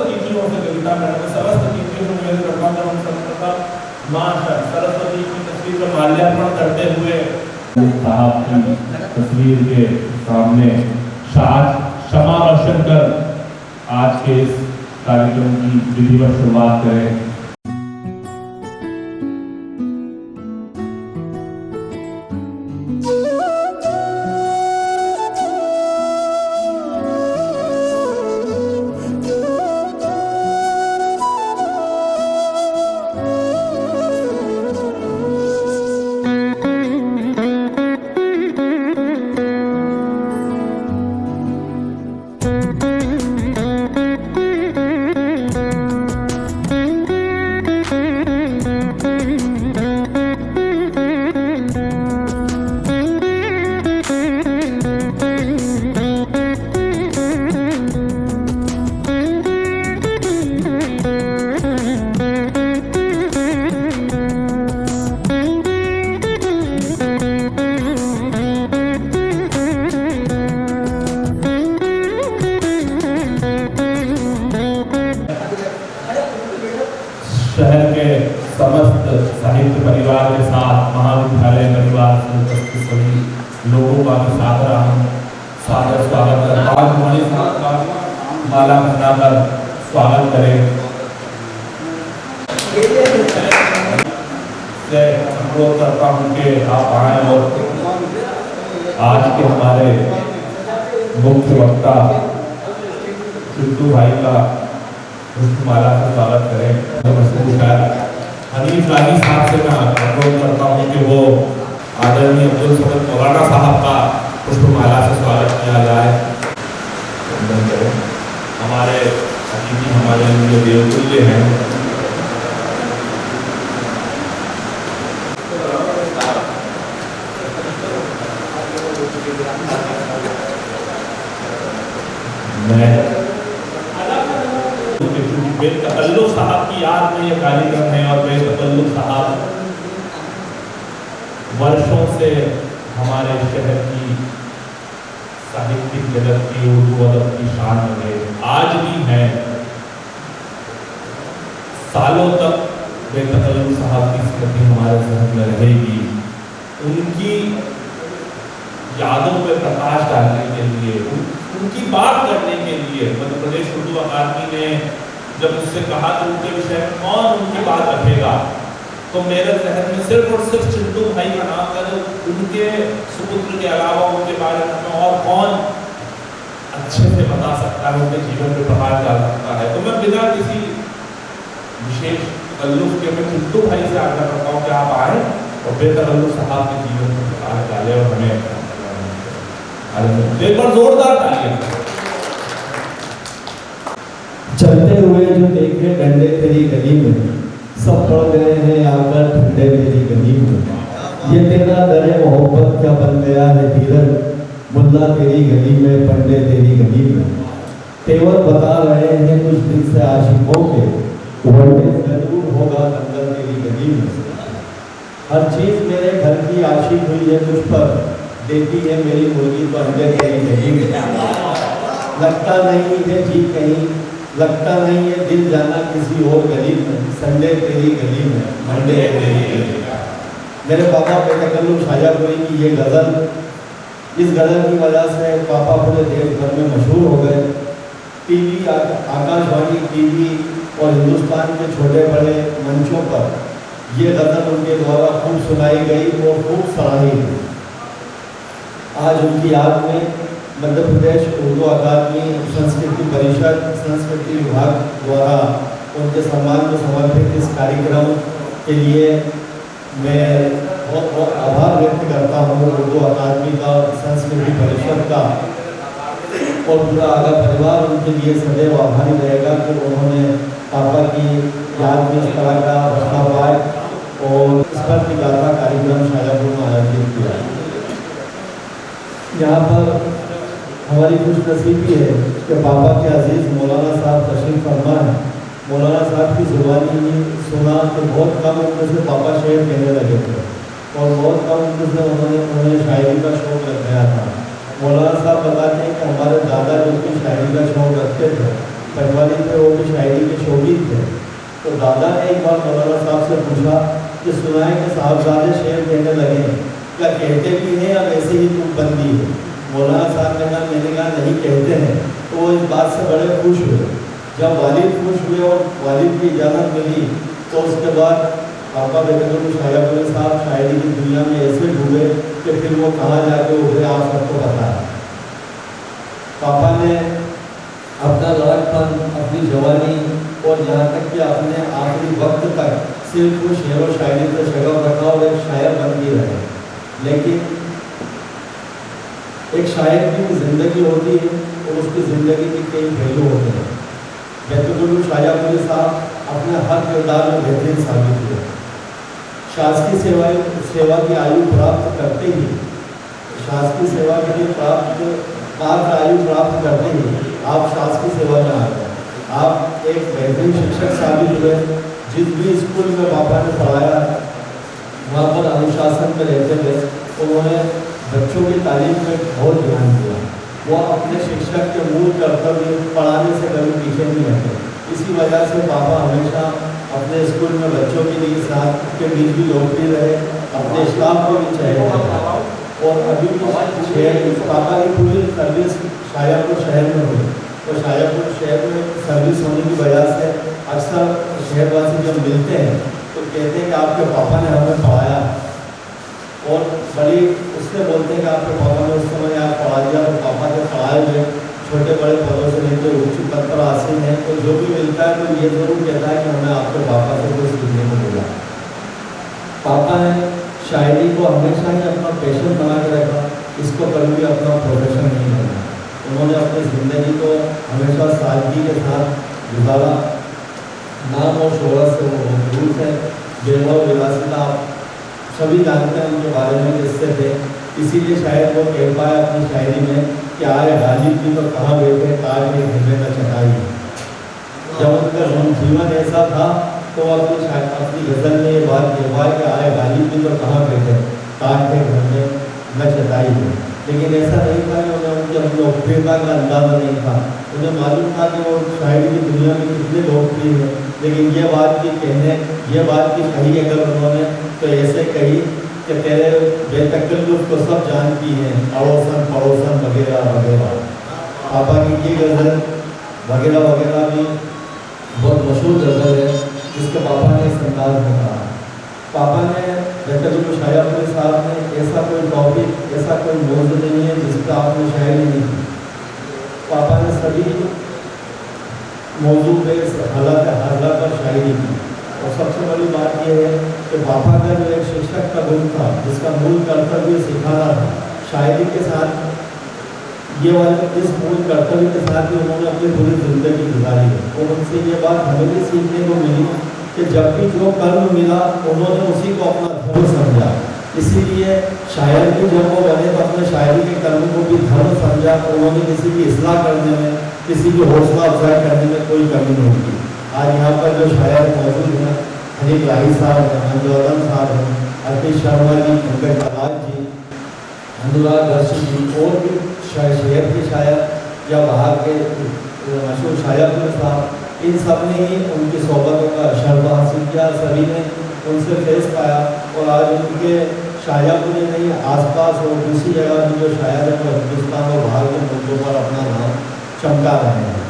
तिथियों से कविता मैडम समस्त तिथियों से निवेदन करता हूँ हम सर्वप्रथम माँ सरस्वती की तस्वीर पर माल्यार्पण करते हुए साहब की तस्वीर के सामने क्षमा दर्शन कर आज के इस कार्यक्रम की विधिवत शुरुआत करें। शहर के समस्त साहित्य परिवार के साथ महाविद्यालय परिवार से उपस्थित सभी लोगों का भी सादर स्वागत करता हूं। हमारे साथ का माला पहनाकर स्वागत करें। से अनुरोध करता हूं कि आप आए और आज के हमारे मुख्य वक्ता चिंटू भाई का पुष्पमाला से स्वागत करें। हनीफ रानी साहब से मैं अनुरोध करता हूँ कि वो आदरणीय अब्दुल समद मौलाना साहब का पुष्पमाला से स्वागत किया जाए। हमारे अतिथि हमारे लिए देवतुल्य हैं। मैं बेतकल्लुफ साहब की याद में ये कार्यक्रम है और बेतकल्लुफ साहब वर्षों से हमारे शहर की साहित्यिक जगत की उर्दू अदब की शान रहे, आज भी है। सालों तक बेतकल्लुफ साहब की स्मृति हमारे जहन में रहेगी। उनकी यादों पर प्रकाश डालने के लिए, उनकी बात करने के लिए मध्य प्रदेश उर्दू अकादमी ने जब उससे कहा तो उनके विषय में कौन उनकी बात रखेगा, तो मेरे जहन में सिर्फ और सिर्फ चिंटू भाई का नाम था। जो उनके सुपुत्र के अलावा उनके बारे में और कौन अच्छे से बता सकता है, उनके जीवन में प्रकाश डाल सकता है। तो मैं बिना किसी विशेष तकल्लुफ के मैं चिंटू भाई से आग्रह करता हूँ कि आप आए और बेतकल्लुफ साहब के जीवन में प्रकाश डाले और हमें एक बार जोरदार तालियां। चलते हुए जो देखे डंडे तेरी गली में, सब पड़ गए हैं आकर ठंडे तेरी गली में। ये तेरा दरे मोहब्बत क्या बन गया है धीरज, मुल्ला तेरी गली में पंडे तेरी गली में। तेवर बता रहे हैं कुछ दिन से आशिकों के, वर्णन जरूर होगा अंदर तेरी गली में। हर चीज मेरे घर की आशिक हुई है तुझ पर, देती है मेरी मुर्गी तो अंडे तेरी गली में। लगता नहीं है जी कहीं, लगता नहीं है दिल जाना किसी और गली में, संडे तेरी गली में मंडे तेरी गली में। मेरे पापा बेतकल्लुफ शाजापुरी की ये गज़ल, इस गज़ल की वजह से पापा पूरे देश भर में मशहूर हो गए। टीवी, आकाशवाणी टीवी और हिंदुस्तान के छोटे बड़े मंचों पर ये गज़ल उनके द्वारा खूब सुनाई गई और खूब सराही गई। आज उनकी याद में मध्य प्रदेश उर्दू अकादमी संस्कृति परिषद संस्कृति विभाग द्वारा उनके सम्मान को समर्पित इस कार्यक्रम के लिए मैं बहुत बहुत आभार व्यक्त करता हूँ उर्दू अकादमी का, संस्कृति परिषद का और पूरा आगा परिवार उनके लिए सदैव आभारी रहेगा कि उन्होंने पापा की याद में इस तरह का रखना पाए और इस पर की गाथा कार्यक्रम शाजापुर में आयोजित किया। यहाँ पर हमारी खुश नसीबी है कि पापा के अजीज़ मौलाना साहब तशरीफ फरमा है। मौलाना साहब की ज़ुबानी सुना तो बहुत कम उम्र से पापा शेर कहने लगे थे और बहुत कम उम्र से उन्होंने शायरी का शौक़ रख गया था। मौलाना साहब बताते हैं कि हमारे दादा जो कि शायरी का शौक़ रखते थे, पटवारी थे, वो भी शायरी के शौकीन थे। तो दादा ने एक बार मौलाना साहब से पूछा कि सुना है कि साहबजादे शेर कहने लगे, क्या कहते भी हैं या वैसे ही तुम बंदी है? मौलाना साहब ने कहा, मैंने कहा नहीं कहते हैं। तो वो इस बात से बड़े खुश हुए। जब वालिद खुश हुए और वालिद की इजाज़त मिली तो उसके बाद पापा बेगम शायापुरी साहब शायरी की दुनिया में ऐसे डूबे कि फिर वो कहाँ जाके उभरे आप सबको पता है। पापा ने अपना लड़कपन, अपनी जवानी और यहाँ तक कि अपने आखिरी वक्त तक सिर्फ वो शेर और शायरी से शगफ रखा और एक शायर बन के रहे। लेकिन एक शायर की ज़िंदगी होती है और उसकी ज़िंदगी के कई पहलू होते हैं। बेतुल शायापुरी साहब अपने हर किरदार में बेहतरीन साबित हुए। शासकीय सेवा की आयु प्राप्त करते ही, शासकीय सेवा के लिए पात्र आयु प्राप्त करते ही आप शासकीय सेवा में आ गए। आप एक बेहतरीन शिक्षक साबित हुए। जिस भी स्कूल में पापा ने पढ़ाया वहाँ पर अनुशासन में रहते थे। उन्होंने बच्चों की तालीम में बहुत ध्यान दिया। वो अपने शिक्षक के मूल कर्तव्य पढ़ाने से कभी पीछे नहीं हटे। इसी वजह से पापा हमेशा अपने स्कूल में बच्चों के लिए साथ के बीच भी लोकप्रिय रहे, अपने स्टाफ को भी चाहिए। और अभी भी पापा की पूरी सर्विस शायापुर शहर में हुई। तो शायापुर शहर में सर्विस होने की वजह से अक्सर शहरवासी जब मिलते हैं तो कहते हैं कि आपके पापा ने हमें पढ़ाया। और बड़ी उससे बोलते हैं कि आपके पापा ने उस समय आप पढ़ा दिया। तो पापा के पढ़ाए हुए छोटे बड़े पदों से लेकर उच्च पद पर आसीन है। तो जो भी मिलता है तो ये जरूर कहता है कि हमें आपके पापा से कुछ सीखने को मिला। पापा ने शायरी को हमेशा ही अपना पैशन बना के रखा, इसको कभी भी अपना प्रोफेशन नहीं बना। उन्होंने अपनी ज़िंदगी को हमेशा सादगी के साथ गुजारा। नाम और शोहरत से वो मजबूत है। बेवा विलासिता आप सभी जानते हैं उनके बारे में किससे थे। इसीलिए शायद वो कह पाए अपनी शायरी में कि आए गालिब भी तो कहाँ बैठे ताज के घंटे का चटाई। जब उनका जीवन ऐसा था तो अपनी गज़ल में ये बात कह पाए कि आए गालिब भी तो कहाँ बैठे ताज के घंटे में चटाई है। लेकिन ऐसा नहीं था कि उन्हें उनकी अपनी लोकप्रियता का अंदाज़ा नहीं था। उन्हें मालूम था कि वो शायरी की दुनिया में कितने लोकप्रिय हैं। लेकिन ये बात की कही अगर उन्होंने तो ऐसे कही कि तेरे बेतकल्लुफ़ को सब जानती हैं, अड़ोसन पड़ोसन वगैरह वगैरह। पापा की ये गज़ल वगैरह वगैरह भी बहुत मशहूर गज़ल है जिसके पापा ने इस अंदाज में कहा। पापा ने बेतुल शायापुरी साहब ने ऐसा कोई टॉपिक, ऐसा कोई मौजू नहीं है जिस पर आपने शायरी नहीं की। पापा ने सभी मौजू पे हालात हाजला पर शायरी की। और सबसे बड़ी बात यह है कि पापा का जो एक शिक्षक का गुण था जिसका मूल कर्तव्य सिखाना था, शायरी के साथ ये वाले इस मूल कर्तव्य के साथ ही उन्होंने अपनी पूरी ज़िंदगी गुजारी है। और उनसे ये बात हमें भी सीखने को मिली कि जब भी जो कर्म मिला उन्होंने उसी को अपना धर्म समझा। इसीलिए शायर भी जब वो बने तो अपने शायरी के कर्म को भी धर्म समझा। उन्होंने किसी की इस्लाह करने में, किसी की हौसला अफजाई करने में कोई कमी नहीं की। आज यहाँ पर जो शायर मौजूद हैं, हनीफ लाही साहब हैं, मंजूरन साहब हैं, अर्पित शर्मा जी, पंकज बलाज जी, अनुराग दर्शी जी और भी शहर के शायर या बाहर के मशहूर शायापुर साहब, इन सब ने ही उनकी सोहबतों का शर्बा हासिल किया। सभी ने उनसे फैज़ पाया और आज उनके शायापुर नहीं आसपास और दूसरी जगह भी जो शायर हैं वो हिंदुस्तान और बाहर के मुल्कों पर अपना नाम चमका रहे हैं।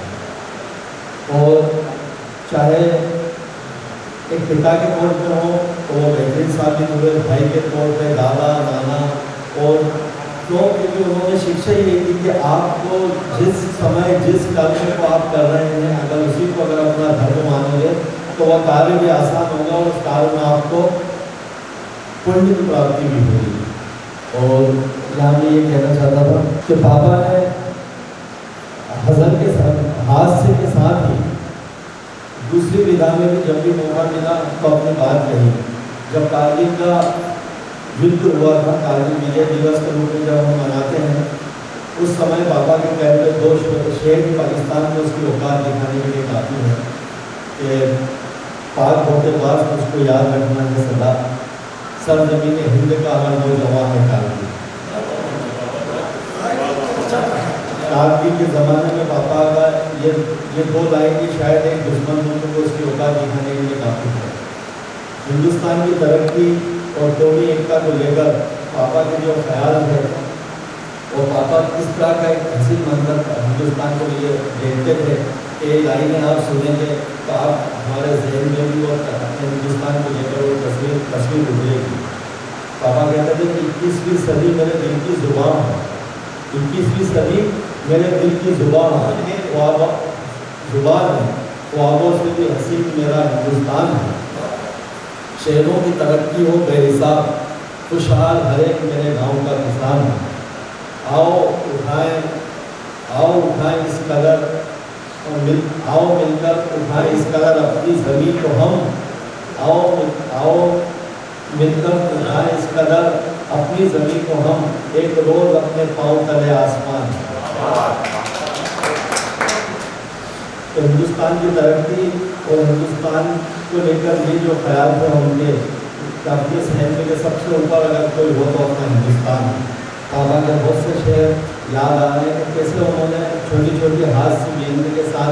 और चाहे एक पिता के तौर पर हो तो वो बेहतरीन साबित हुए, भाई के तौर पर दादा नाना। और क्यों? क्योंकि उन्होंने शिक्षा ये दी कि आपको जिस समय जिस कर्म को आप कर रहे हैं अगर उसी को अगर अपना धर्म मानोगे तो वह कार्य भी आसान होगा और उस कार्य में आपको पुण्य की प्राप्ति भी होगी। और यहाँ मैं ये कहना चाहता था कि पापा ने हज़न के साथ हास्य के साथ ही दूसरी विधा में भी जब भी मौका मिला तो अपनी बात कही। जब कारगिल का युद्ध हुआ था, कारगिल विजय दिवस के रूप में जब हम मनाते हैं, उस समय पापा के कहते दो शेर पाकिस्तान में उसकी औकात दिखाने के लिए काफ़ी है कि पाक होते बाद उसको याद रखना है सदा, सरजमीन हिंद का हर वो जवान है कारगिल। कारगिल के ज़माने में पापा का ये दो लाइन की शायद एक दुश्मन मुल्क को उसकी औकात दिखाने के लिए काफ़ी है। हिंदुस्तान की तरक्की और कौमी एकता को लेकर पापा के जो ख्याल है और पापा किस तरह का एक हसीन मंजर हिंदुस्तान को लिए देखते थे कि ये लाइनें आप सुनेंगे तो आप हमारे जहन में भी और अपने हिंदुस्तान को लेकर वो तस्वीर उभरेगी। पापा कहते थे कि 21वीं सदी मेरे दिल की जुबान है, 21वीं सदी मेरे दिल की जुबान है, जुबान है, ख्वाबों से भी हसीन मेरा हिंदुस्तान है। शहरों की तरक्की हो बेहिसाब, खुशहाल हर एक मेरे गाँव का किसान है। आओ उठाएं इस कदर आओ मिलकर उठाएं इस कदर अपनी ज़मीन को हम। आओ मिलकर उठाएं इस कदर अपनी ज़मीन को हम, एक रोज़ अपने पाँव तले आसमान। तो हिंदुस्तान की तरक्की और हिंदुस्तान को लेकर ये जो ख्याल थे उनके अपने सहन के सबसे ऊपर अगर कोई हो तो अपना हिंदुस्तान है। पापा के बहुत से शेर याद आ रहे हैं कि कैसे उन्होंने छोटी छोटी हाथ से बेलने के साथ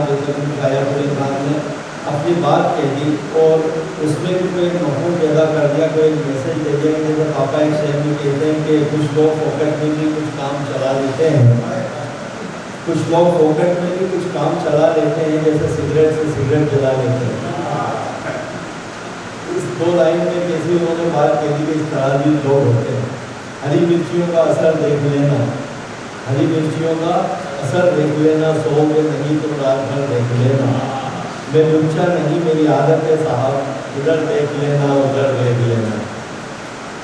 शायापुरी खान ने अपनी बात कह दी और उसमें भी कोई एक मफहूम पैदा कर दिया, कोई एक मैसेज दे दिया कि जैसे पापा एक शेर में कहते हैं कि कुछ लोग पॉकेट में भी कुछ काम चला लेते हैं, कुछ लोग पॉकेट में भी कुछ काम चला लेते हैं, जैसे सिगरेट से सिगरेट जला लेते हैं। इस दो लाइन में कैसी उन्होंने बात कह दी कि इस तरह भी लोग होते हैं। हरी मिर्चियों का असर देख लेना, हरी मिर्चियों का असर देख लेना, सोओगे नहीं तो रात भर देख लेना। मैं लुच्चा नहीं, मेरी आदत है साहब, इधर देख लेना उधर देख लेना।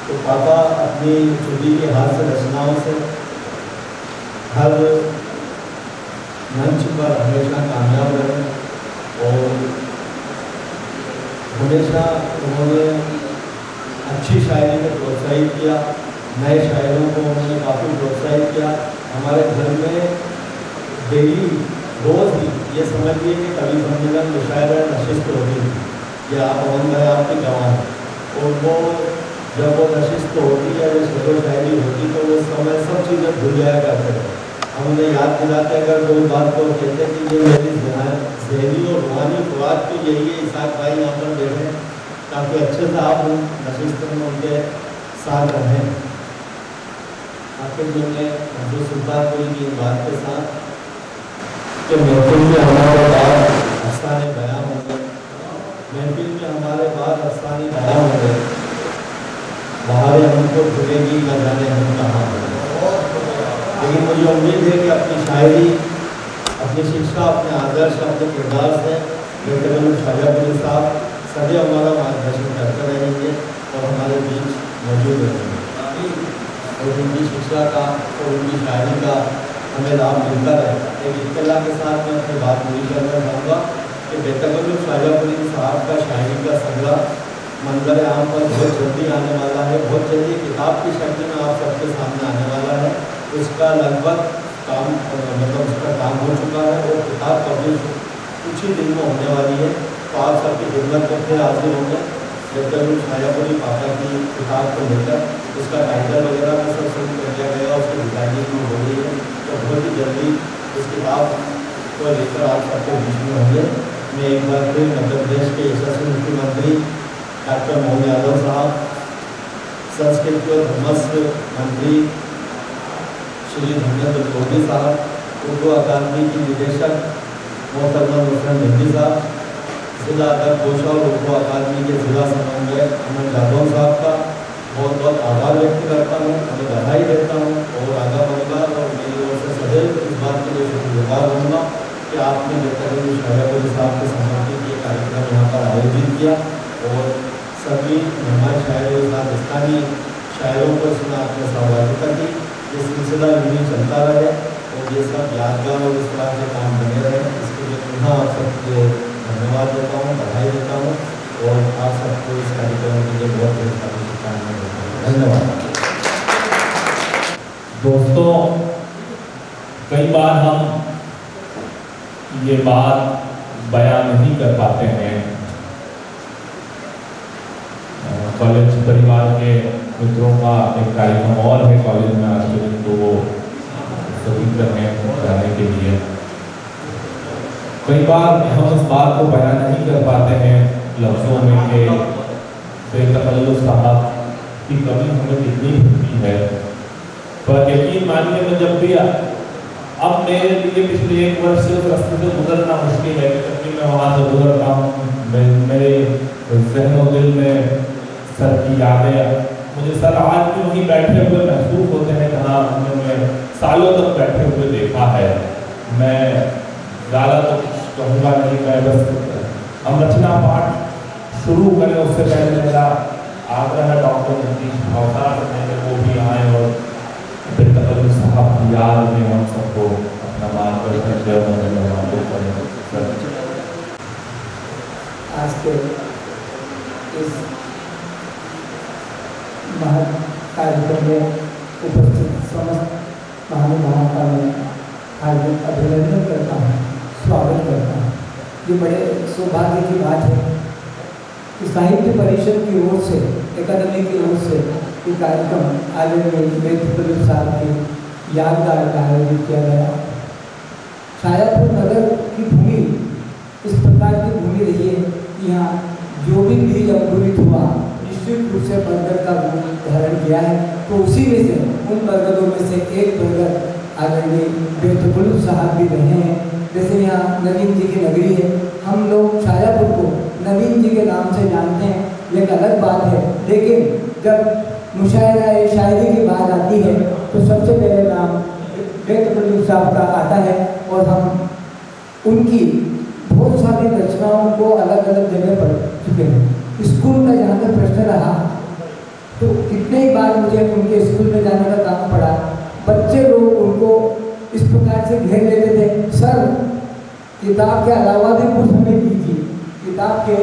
तो पापा अपनी छुट्टी के हाथ से रचनाओं से हर मंच पर हमेशा कामयाब रहे और हमेशा उन्होंने अच्छी शायरी को प्रोत्साहित किया, नए शायरों को उन्होंने काफ़ी प्रोत्साहित किया। हमारे घर में डेली रोज़ ही ये समझिए कि कवि सम्मेलन मुशायरा नशिस्त होती थी। ये आप अमन भाई आपके गवाह और वो जब वो नशिस्त होती है, जब शेरो शायरी होती तो वो समय सब चीज़ें भूल जाया करते थे। हम उन्हें याद दिलाते अगर कोई बात को कहते कि ये मेरी जहनी और रूहानी खुराक तो यही है, इसाक भाई यहाँ पर बैठे काफ़ी अच्छे से आप नशिस्त में उनके साथ रहें। आखिर जो मैं जो सुल्तान कोई की बात के साथ कि महफिल में हमारे बाद अफसाने बयां होंगे, महफिल में हमारे बाद अफसाने बयां होंगे, बाहर हमको भूलेगी न जाने हम कहाँ होंगे। लेकिन मुझे उम्मीद है कि अपनी शायरी, अपनी शिक्षा, अपने आदर्श, अपने किरदार से डॉक्टर शाहजहापुरी साहब सदैव हमारा मार्गदर्शन करते रहेंगे और हमारे बीच मौजूद रहेंगे और उनकी शिक्षा का और उनकी शायरी का हमें लाभ मिलता रहेगा। एक इत्तला के साथ मैं अपनी बात पूरी करना चाहूँगा कि डॉक्टर शाहजहापुरी साहब का शायरी का संग्रह मंजर आम पर बहुत जल्दी आने वाला है, बहुत जल्दी किताब की शक्ल में आप सबके सामने आने वाला है। उसका लगभग काम मतलब उसका काम हो चुका है और किताब पब्लिश कुछ ही दिन में होने वाली है। तो आप सबकी खिदमत में फिर हाजिर होंगे डॉक्टर शाहजहापुरी पापा की किताब को लेकर। उसका टाइटल वगैरह में सब शुरू कर दिया गया, उसकी डिज़ाइनिंग भी हो गई है। तो बहुत ही जल्दी इस किताब को लेकर आप सबके बीच में होंगे। मैं एक बार फिर मध्य प्रदेश के यशस्वी मुख्यमंत्री डॉक्टर मोहन यादव साहब, संस्कृति और धर्मस्व मंत्री श्री धर्मेंद्र मोदी साहब, उर्दू अकादमी की निदेशक मोहतरमा नुसरत मेहंदी साहब, जिला अदब गोशा और उर्दू अकादमी के जिला समन्वयक अमन जादव साहब का बहुत बहुत आभार व्यक्त करता हूँ, उन्हें बधाई देता हूँ और आगा परिवार और मेरी ओर से सदैव इस बात के लिए शुक्रगुजार रहूँगा कि आपने डॉक्टर शाहजहापुरी साहब के समर्पित ये कार्यक्रम यहाँ पर आयोजित किया और सभी मेहमान शायरों के साथ स्थानीय शायरों को इसमें आपने सहभागिता की। ये सिलसिला यूँ चलता रहे और ये सब यादगार और इस तरह के काम बने रहे। इसके लिए पुनः आप सबको धन्यवाद देता हूँ, बधाई देता हूँ और आप सबको इस कार्यक्रम के लिए बहुत बहुत शुभकामनाएं देता हूँ। धन्यवाद। दोस्तों, कई बार हम ये बात बयां नहीं कर पाते हैं। कॉलेज परिवार के मित्रों का एक कार्यक्रम और है कॉलेज में आज के दिन, तो वो सभी हैं जाने के लिए। कई बार हम इस बात को बयान नहीं कर पाते हैं लफ्ज़ों में कि बेतकल्लुफ़ साहब की कमी हमें कितनी होती है, पर यकीन मानिए मैं जब भी अब मेरे लिए पिछले 1 वर्ष से उस रास्ते से गुजरना मुश्किल है कि जब भी मैं वहाँ से गुजरता हूँ मेरे ज़हन और दिल में सर की यादें, मुझे सर आज भी वहीं बैठे हुए महसूस होते हैं जहाँ हमने सालों तक बैठे हुए देखा है। मैं ज़्यादा तो कुछ कहूँगा नहीं, मैं बस हम रचना पाठ शुरू करें उससे पहले मेरा आग्रह है डॉक्टर नीतीश भावसार से वो भी आए और बेतकल्लुफ़ साहब की याद में हम सबको अपना मार्गदर्शन करें। आज के इस महत् कार्यक्रम में उपस्थित समस्त महानुभावों का मैं हार्दिक अभिनंदन करता हूँ, स्वागत करता हूँ। ये बड़े सौभाग्य की बात है कि साहित्य परिषद की ओर से, अकादमी की ओर से ये कार्यक्रम आदरणीय बेतकल्लुफ़ साहब की यादगार का आयोजित किया गया। शाजापुर नगर की भूमि इस प्रकार की भूमि रही है कि यहाँ जो भी बीज अंकुरित हुआ निश्चित रूप से बरगद का रूप धारण किया है। तो उसी में से उन बरगदों में से एक बरगद आदरणीय बेतकल्लुफ़ साहब भी रहे हैं। जैसे यहाँ नवीन जी की नगरी है, हम लोग शाजापुर को नवीन जी के नाम से जानते हैं, ये एक अलग बात है। लेकिन जब मुशायरा शायरी की बात आती है तो सबसे पहले नाम बेतकल्लुफ़ साहब का आता है और हम उनकी बहुत सारी रचनाओं को अलग अलग जगह पढ़ चुके हैं। स्कूल का जहाँ तक प्रश्न रहा तो कितने ही बार मुझे उनके स्कूल में जाने का काम पड़ा। बच्चे लोग उनको इस प्रकार से घेर लेते थे, सर किताब के अलावा भी कुछ हमें दीजिए, किताब के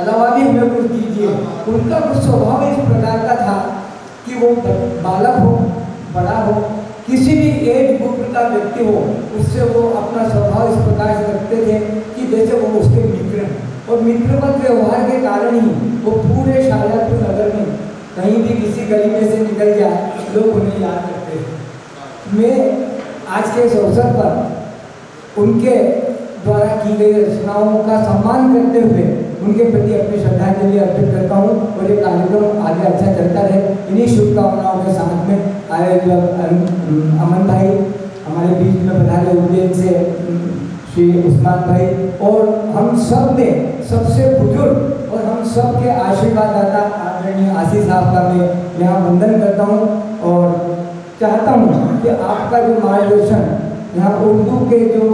अलावा भी हमें कुछ दीजिए। उनका कुछ स्वभाव इस प्रकार का था कि वो बालक हो बड़ा हो किसी भी एज ग्रुप का व्यक्ति हो उससे वो अपना स्वभाव इस प्रकार से रखते थे कि जैसे वो उसके मित्र हैं, और मित्रवत व्यवहार के कारण ही वो पूरे शाजापुर नगर में कहीं भी किसी गली में से निकल जाए लोग उन्हें याद करते थे। मैं आज के इस अवसर पर उनके द्वारा की गई रचनाओं का सम्मान करते हुए उनके प्रति अपनी श्रद्धांजलि अर्पित करता हूँ और ये कार्यक्रम आगे अच्छा चलता रहे। इन्हीं शुभकामनाओं के साथ में आए जो अमन भाई हमारे बीच में पधारे उज्जैन से श्री उस्मान भाई और हम सब में सबसे बुजुर्ग और हम सब के आशीर्वाद दाता आदरणीय आशीष साहब का मैं यहाँ वंदन करता हूँ और चाहता हूँ कि आपका जो मार्गदर्शन यहाँ उर्दू के जो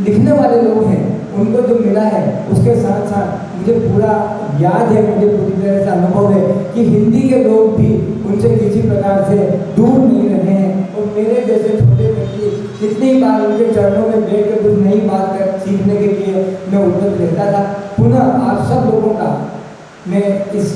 लिखने वाले लोग हैं उनको जो मिला है उसके साथ साथ मुझे पूरा याद है, मुझे पूरी तरह से अनुभव है कि हिंदी के लोग भी उनसे किसी प्रकार से दूर नहीं रहे हैं और मेरे जैसे छोटे व्यक्ति कितनी बार उनके चरणों में बैठ कर कुछ नई बात कर सीखने के लिए मैं उद्यत रहता था। पुनः आप सब लोगों का मैं इस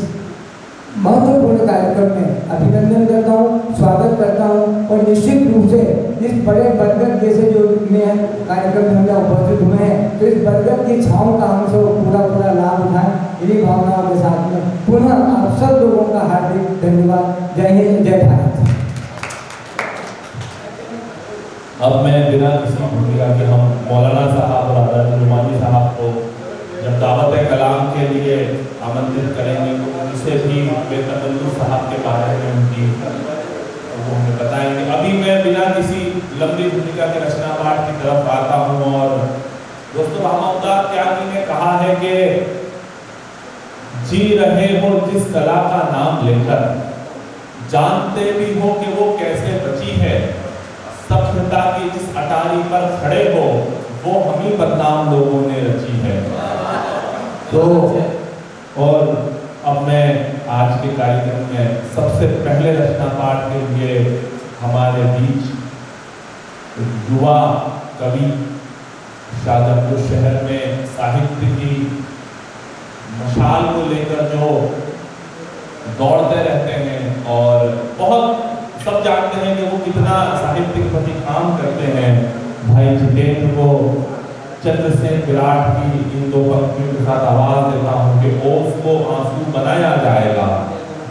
महत्वपूर्ण कार्यक्रम में अभिनंदन करता हूँ, स्वागत करता हूँ और निश्चित रूप से इस बड़े बरगद जैसे जो में कार्यक्रम में हम उपस्थित हुए हैं तो इस बरगद की छाँव का हम सब पूरा लाभ उठाएं। इन्हीं भावनाओं के साथ में पुनः आप सब लोगों का हार्दिक धन्यवाद। जय हिंद, जय भारत। अब मैं बिना किसी भूमिका के हम मौलाना साहब और आदरणीय नुमानी साहब को जब दावत कलाम के लिए आमंत्रित करेंगे तो उनसे भी बेतकल्लुफ़ साहब के बारे में उनकी वो हमें बताएंगे। अभी मैं बिना किसी लंबी भूमिका के रचना पाठ की तरफ आता हूँ और दोस्तों रहमतुल्लाह त्यागी ने कहा है कि जी रहे हो जिस कला का नाम लेकर, जानते भी हो कि वो कैसे बची है, सभ्यता की जिस अटारी पर खड़े हो वो हम ही बदनाम लोगों ने रची है। तो और अब मैं आज के कार्यक्रम में सबसे पहले रचना पाठ के लिए हमारे बीच युवा कवि शाजापुर शहर में साहित्य की मशाल को लेकर जो दौड़ते रहते हैं और बहुत सब जानते हैं कि वो कितना साहित्य के प्रति काम करते हैं। भाई जितेंद्र को चंद्रसेन विराट की इन दो पंक्तियों के साथ आवाज देता हूँ कि ओस को आंसू बनाया जाएगा,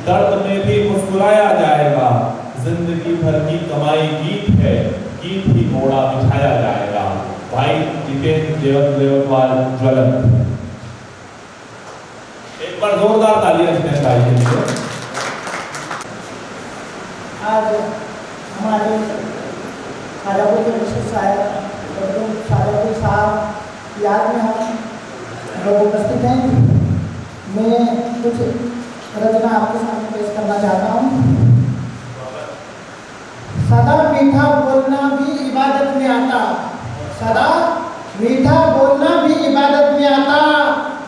दर्द में भी मुस्कुराया जाएगा, जिंदगी भर की कमाई गीत है, गीत ही घोड़ा बिछाया जाएगा। भाई जितेंद्र देवपाल ज्वलंत। एक बार जोरदार तालियां इसमें भाई के लिए। आज हमारे खाजापुर के विशेष शायर शायर साहब याद में हम लोग उपस्थित हैं। मैं कुछ रचना आपके सामने पेश करना चाहता हूँ। सदा मीठा बोलना भी इबादत में आता, सदा मीठा बोलना भी इबादत में आता,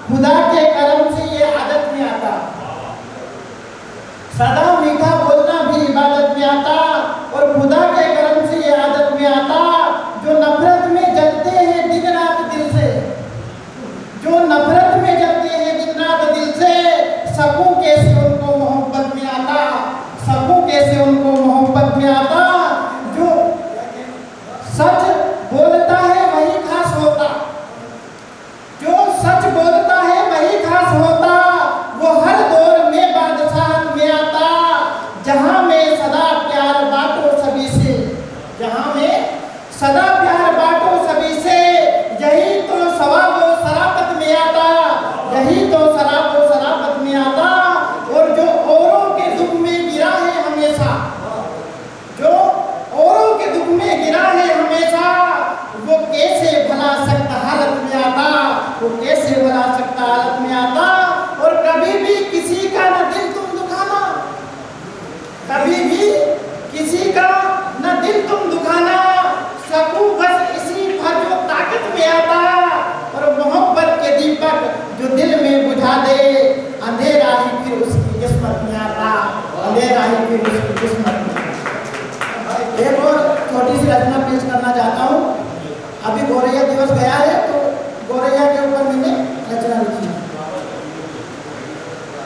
खुदा के करम से ये आदत में आता। सदा मीठा बोलना भी इबादत में आता और खुदा के करम से ये आदत में आता। जो नफरत में जलते हैं दिन रात दिल से, जो नफरत में जलते हैं दिन रात दिल से, सकूं कैसे उनको मोहब्बत में आता, सकूं कैसे उनको मोहब्बत में आता। जो सच बोलता है वही खास होता, जो सच बोलता है वही खास होता, वो हर दौर में बादशाहत में आता। जहां में सदा प्यार बांटो सभी से, जहां में सदा प्यार बांटो सभी से, यही तो सवाब व शराफत में आता, यही तो शराब व शराफत में आता। और जो औरों के दुख में गिरा है हमेशा, जो औरों के दुख में गिरा है हमेशा, वो कैसे भला सकता हालत में आता, वो कैसे भला सकता हालत में आता। और कभी भी किसी का न दिल तुम दुखाना, कभी भी किसी का न दिल तुम दुखाना, सकूं बस इसी भर जो ताकत में आता। और मोहब्बत के दीपक जो दिल में बुझा दे, अंधेरा ही फिर उसकी किस्मत में आता, अंधेरा ही फिर उसकी किस्मत में। एक और छोटी सी रचना पेश करना चाहता हूँ। अभी गौरैया दिवस गया है तो गौरैया के ऊपर मैंने रचना लिखी है।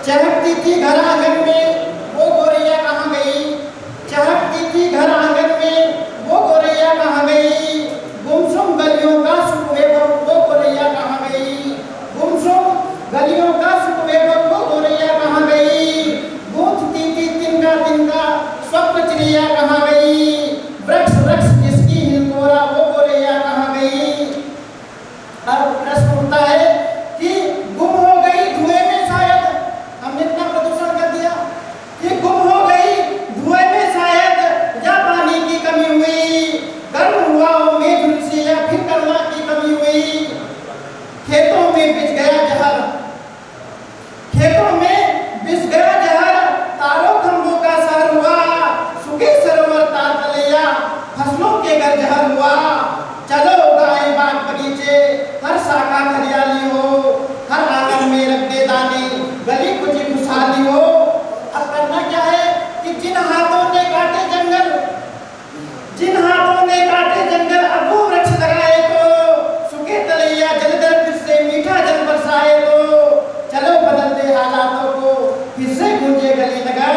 चहकती थी घर आंगन में वो गौरैया कहाँ गई, चहकती थी घर आंगन में वो गौरैया कहाँ गई, गुमसुम गलियों का सुख वैभव वो गौरैया कहाँ गई, गुमसुम गलियों का सुख वैभव वो गौरैया कहाँ गई। गूंथती थी तिनका तिनका स्वप्न चिड़िया कहाँ गई, वृक्ष वृक्ष जिसकी हिंदोरा वो गौरैया कहाँ गई। अब प्रश्न उठता है कि गुम हो गई धुएं में शायद, हमने इतना प्रदूषण कर दिया कि गुम हो गई धुएं में शायद, या पानी की कमी हुई, गर्म हुआ हो में झुलसी, या फिर करुणा की कमी हुई। खेतों में बिछ गया जहर, खेतों में बिछ गया जहर, तारों खंभों का सहर हुआ, सूखे सरोवर तार तलैया, फसलों के घर जहर हुआ। चलो उगाए बाग बगीचे, हर शाखा हरियाली हो, हर आंगन में रख दे दाने, गली कुची खुशहाली हो। अब करना क्या है कि जिन हाथों ने काटे जंगल, जिन हाथों ने काटे जंगल, अब वो वृक्ष लगाए तो सूखे तलैया जलधर फिर से मीठा जल बरसाए तो। चलो बदल दे हालातों को, फिर से गूंजे गली नगर,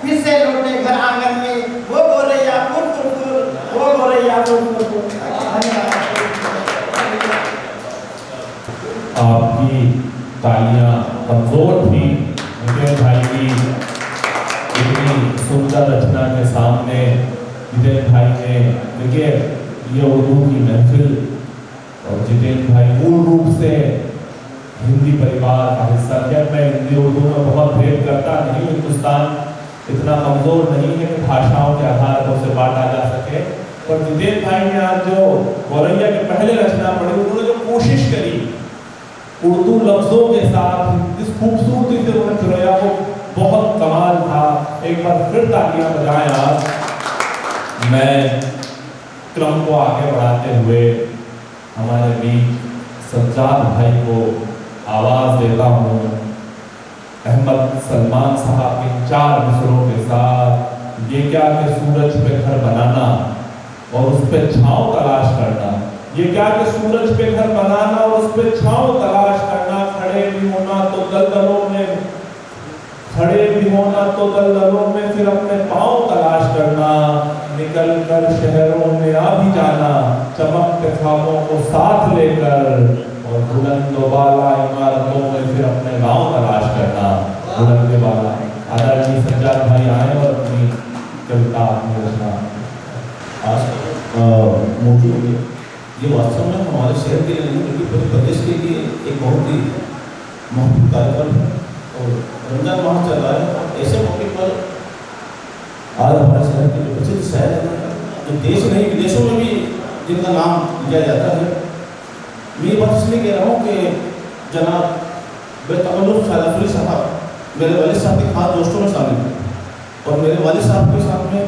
फिर से लौटे घर आंगन में वो गौरैया फुर फुर फुर, वो गौरैया फुर फुर फुर। आपकी तालियां कमजोर थी जितेंद्र भाई की इतनी सुंदर रचना के सामने। जितेंद्र भाई ने देखिए ये उर्दू की महफिल, और जितेंद्र भाई मूल रूप से हिंदी परिवार का हिस्सा थे। मैं हिंदी उर्दू में बहुत भेद करता नहीं, हिंदुस्तान इतना कमजोर नहीं है कि भाषाओं के आधार पर उसे बांटा जा सके। पर जितेंद्र भाई ने आज जो गौरैया के पहले रचना पढ़ी, उन्होंने जो कोशिश करी उर्दू लफ्जों के साथ जिस खूबसूरती से उन्होंने चुराया वो बहुत कमाल था। एक बार फिर तालियां बजाएं आप। मैं क्रम को आगे बढ़ाते हुए हमारे बीच सज्जाद भाई को आवाज देता हूँ। अहमद सलमान साहब के 4 मिसरों के साथ ये क्या कि सूरज पे घर बनाना और उस पे छांव तलाश करना, ये क्या कि सूरज पे घर बनाना और उस पे छांव तलाश करना, खड़े भी होना तो दलदलों में, खड़े भी होना तो दलदलों में फिर अपने पांव तलाश करना, निकल कर शहरों में आ भी जाना, चमकते ख्वाबों को साथ लेकर, और बुलंद बाला इमारतों में फिर अपने गांव तलाश करना। बुलंद बाला आदरणीय सज्जाद भाई आए और अपनी कविता अपनी रचना आज मोदी ये वास्तव में हमारे शहर के लिए नहीं बल्कि पूरे प्रदेश के लिए एक बहुत ही महत्वपूर्ण कार्यक्रम है। और रमजान माह चल रहा है, ऐसे मौके पर आज हमारे शहर के जो प्रसिद्ध शहर हैं, जो देश नहीं विदेशों में भी जिनका नाम लिया जाता है, मैं ये बात इसलिए कह रहा हूँ कि जनाब बेतकल्लुफ़ सैयद साहब मेरे वालिद साहब के खास दोस्तों में शामिल हैं, और मेरे वालिद साहब के साथ में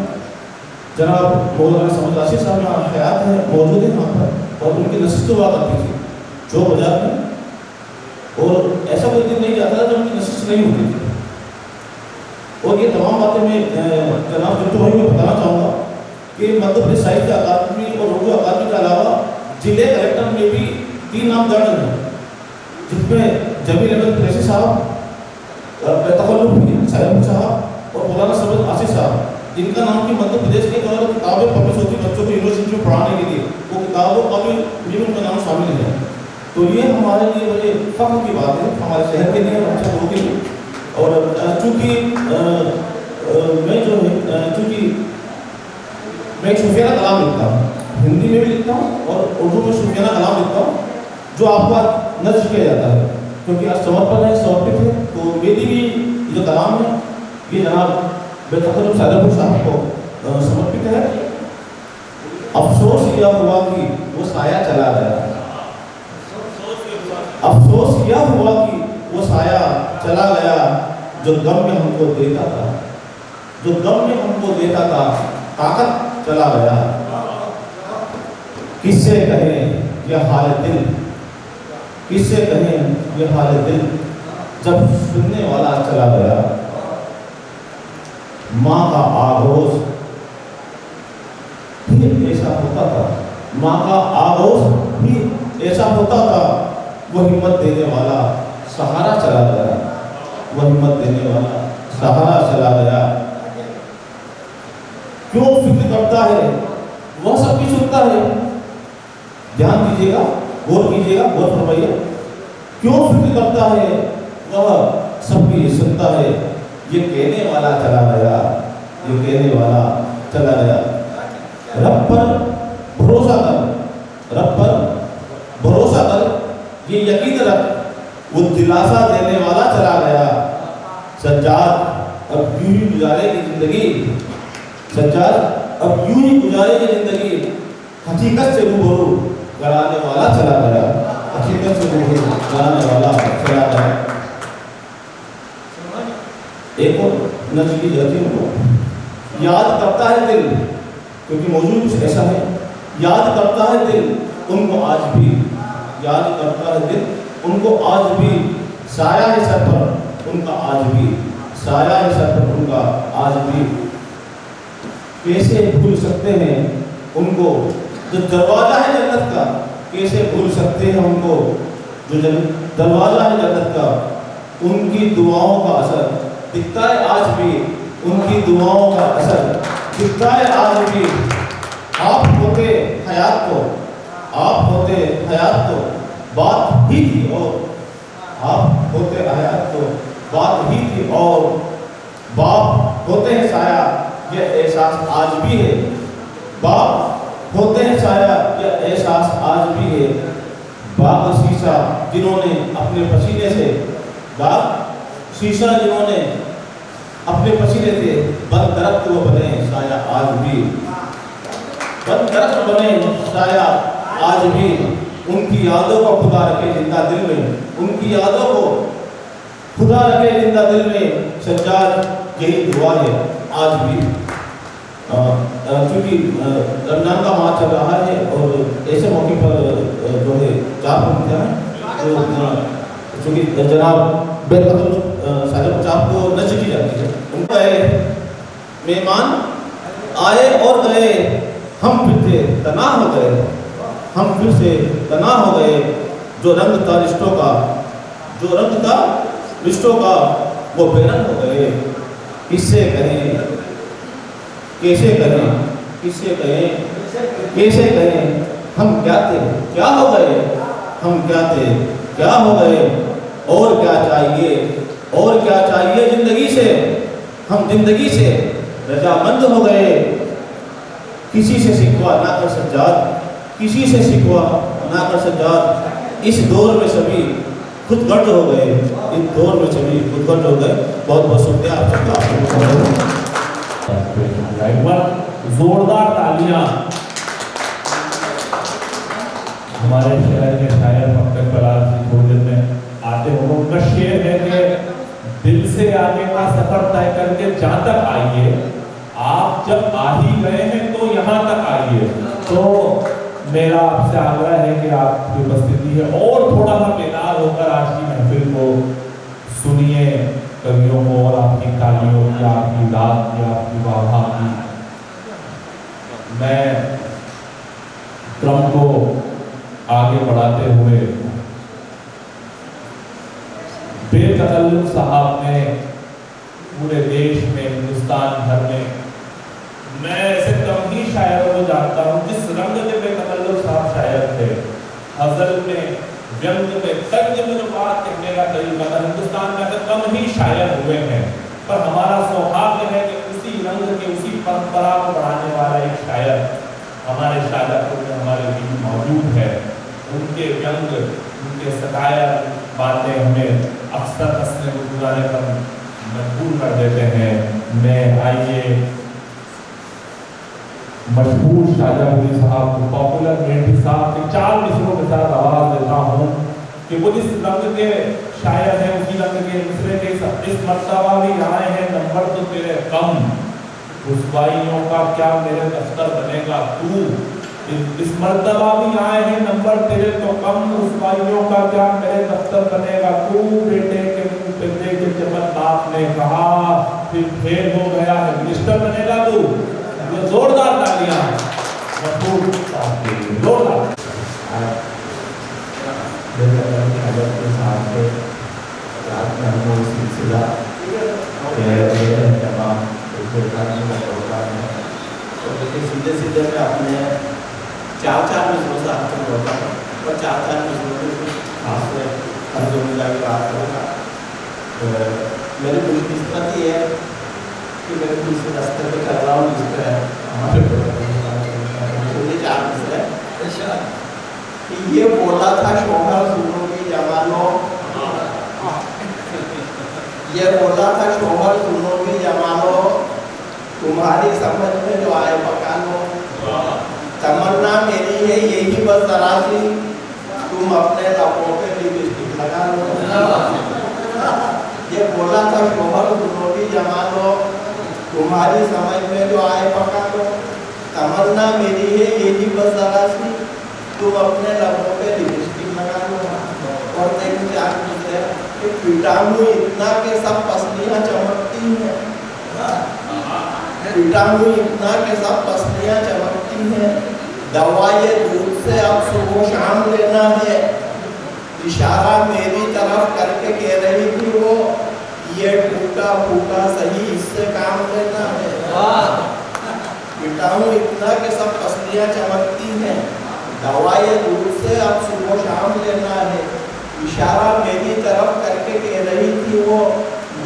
जनाब मौलाना समद राशिद साहब यहाँ हयात है, मौजूद है यहाँ पर, और उनकी नसीहत हुआ करती थी जो बाजार में, और ऐसा कोई दिन नहीं जाता था जब उनकी नसीहत नहीं होती थी। और ये तमाम बातें मैं जनाब जितू भाई को बताना चाहूँगा कि मध्य प्रदेश साहित्य अकादमी और उर्दू अकादमी के अलावा जिले कलेक्टर में भी 3 नाम दर्ज हैं, जिसमें जमील अहमद कुरैशी साहब, बेतकल्लुफ़ सैयद साहब और मौलाना समद राशिद साहब, जिनका नाम की मध्य प्रदेश के द्वारा किताबें पब्लिश होती बच्चों को यूनिवर्सिटी में पढ़ाने के लिए, वो किताबों का भी उनका नाम शामिल है। तो ये हमारे लिए बड़े फख्र की बात है, हमारे शहर के लिए, अच्छा लोगों के लिए। और चूँकि मैं जो है चूँकि मैं सूफियाना कलाम लिखता हूँ, हिंदी में भी लिखता हूँ और उर्दू में सूफियाना कलाम लिखता हूँ, जो आपका नज़्म किया जाता है, क्योंकि आज समर्पण है, समर्पित है। तो मेरी भी जो कलाम है ये जनाब बेतकल्लुफ़ सैयद साहब को समर्पित है। अफसोस यह हुआ कि वो साया चला गया, अफसोस यह हुआ कि वो साया चला गया, जो गम में हमको देता था, जो गम में हमको देता था, ताकत चला गया। किससे कहें यह हाल दिल, किससे कहें यह हाल दिल, जब सुनने वाला चला गया। माँ का आगोश भी ऐसा होता था, माँ का आगोश भी ऐसा होता था, वो हिम्मत देने वाला सहारा चला गया, वो हिम्मत देने वाला सहारा चला गया। क्यों फिक्र करता है वह सबकी सुनता है, ध्यान दीजिएगा, गौर कीजिएगा, गौर फरमाइए। क्यों फिक्र करता है वह सबकी सुनता है, ये कहने वाला चला गया, ये कहने वाला चला गया। रब पर भरोसा कर, रब पर भरोसा कर, ये यकीन रख, वो दिलासा देने वाला चला गया। सज्जाद अब यूं ही गुजारेगी जिंदगी, सज्जाद अब यूं ही गुजारेगी जिंदगी, हकीकत से रूबरू कराने वाला चला गया, हकीकत से रूबरू कराने वाला चला गया। एक और नज़्म की जाती है, याद करता है दिल, क्योंकि मौजूद कुछ ऐसा है, याद करता है दिल उनको आज भी, याद करता है दिल उनको आज भी, साया है सर पर उनका आज भी, साया है सर पर उनका आज भी। कैसे भूल सकते हैं उनको जो दरवाजा है जन्नत का, कैसे भूल सकते हैं उनको जो दरवाजा है जन्नत का। उनकी दुआओं का असर दिखता है आज भी, उनकी दुआओं का असर दिखता है आज भी। आप होते हयात तो, आप होते हयात तो बात ही थी, और आप होते हयात तो बात ही थी, और बाप होते हैं साया यह एहसास आज भी है, बाप होते हैं साया यह एहसास आज भी है। बाग शीशा जिन्होंने अपने पसीने से, बाग शीशा जिन्होंने अपने पसीने से बन दरख्त वो बने साया आज भी, बन दरख्त बने साया आज भी। उनकी यादों को खुदा रखे जिंदा दिल में, उनकी यादों को खुदा रखे जिंदा दिल में। सज्जाद यही दुआ है आज भी। क्योंकि रमजान का माह चल रहा है और ऐसे मौके पर जो है 4 पंक्तियाँ हैं जो चूँकि जनाब बेतकल्लुफ़ सैयद साहब को नज़्म की जाती है। उनका मेहमान आए और गए, हम फिर से तना हो गए, हम फिर से तना हो गए। जो रंग था रिश्तों का, जो रंग था रिश्तों का, वो बेरंग हो गए। किससे कहें, कैसे कहें, किससे कहें, कैसे कहें, हम क्या थे, क्या हो गए, हम क्या थे, क्या हो गए। और क्या चाहिए, और क्या चाहिए जिंदगी से, हम जिंदगी से रजामंद हो गए। किसी से शिकवा ना कर सज्जाद, किसी से शिकवा ना कर सज्जाद। इस दौर में सभी खुदगर्ज हो गए, इस दौर में सभी खुदगर्ज हो गए। बहुत बहुत शुक्रिया आप सबका। एक बार जोरदार तालियां हमारे शहर के शायर पंकज कलाल जी थोड़ी देर में आते हैं। उनका शेर है कि दिल से आगे का सफर तय करके जहाँ तक आइए, आप जब आ ही गए हैं तो यहाँ तक आइए। तो मेरा आपसे आग्रह है कि आपकी उपस्थिति है और थोड़ा सा बेदार होकर आज की महफिल को सुनिए, कवियों को और आपकी तालियों की, आपकी दाद की, आपकी वाह की। मैं क्रम को आगे बढ़ाते हुए बेतकल्लुफ़ साहब ने पूरे देश में, हिंदुस्तान भर में, मैं ऐसे कम ही शायरों को जानता हूँ जिस रंग के बेतकल्लुफ़ साहब शायर थे। गज़ल में, व्यंग में, तर्ज में बात कहने का तरीका था। हिंदुस्तान में ऐसे कम ही शायर हुए हैं, पर हमारा सौभाग्य है कि उसी रंग के, उसी परंपरा को बढ़ाने वाला एक शायर हमारे शाजापुर में हमारे बीच मौजूद है। उनके व्यंग, उनके सतायर बातें हमें अक्सर हंसने को गुजारे पर मजबूर कर देते हैं। मैं आइए मशहूर शाजापुरी साहब को, पॉपुलर मेंढी साहब के 4 मिसरों के साथ आवाज देता हूँ कि वो जिस रंग के शायर हैं उसी रंग के मिसरे के इस मर्तबा भी आए हैं। नंबर तो तेरे कम, रुसवाइयों का क्या मेरे दफ्तर बनेगा तू। इस मर्तबा भी आए हैं, नंबर तेरे तो कम, रुसवाइयों का क्या मेरे दफ्तर बनेगा तू। बेटे के मुंह पे देख के जब बाप ने कहा फिर फेल हो गया है, मिनिस्टर बनेगा तू। ये जोरदार तालियां मशहूर साहब के लिए, जोरदार। के साथ में रात में हम सिलसिला तमाम तो देखिए सीधे सीधे मैं अपने 4 मिसरों से आपको बोलता हूँ और 4 मिसरों में खास से अर्जुमिला की बात करूँगा। मेरी खुशकिस्मती है कि मैं किसी रास्ते पे कर रहा हूँ जिस पर हमारे 4 मिसरे कि ये बोला था शोहर सुनोगी जमानो, ये बोला था शोहर सुनोगी जमानो, तुम्हारी समझ में जो आए पका लो। तमन्ना मेरी है यही बस जरा सी, तुम अपने लबों पे लिपस्टिक लगा लो। ये बोला था शोहर सुनोगी जमानो, तुम्हारी समझ में जो आए पका लो। तमन्ना मेरी है यही बस जरा सी, तुम अपने लबों पे लिपस्टिक लगा लो। और देखो क्या है कि कीटाणु इतना के सब पसलियां चमकती हैं, कीटाणु इतना के सब पसलियां चमकती हैं। दवा ये दूध से अब सुबह शाम लेना है, इशारा मेरी तरफ करके कह रही थी वो, ये टूटा फूटा सही इससे काम लेना है। कीटाणु इतना के सब पसलियां चमकती हैं, दवा ये दूध से अब सुबह शाम लेना है, इशारा मेरी तरफ करके कह रही थी वो,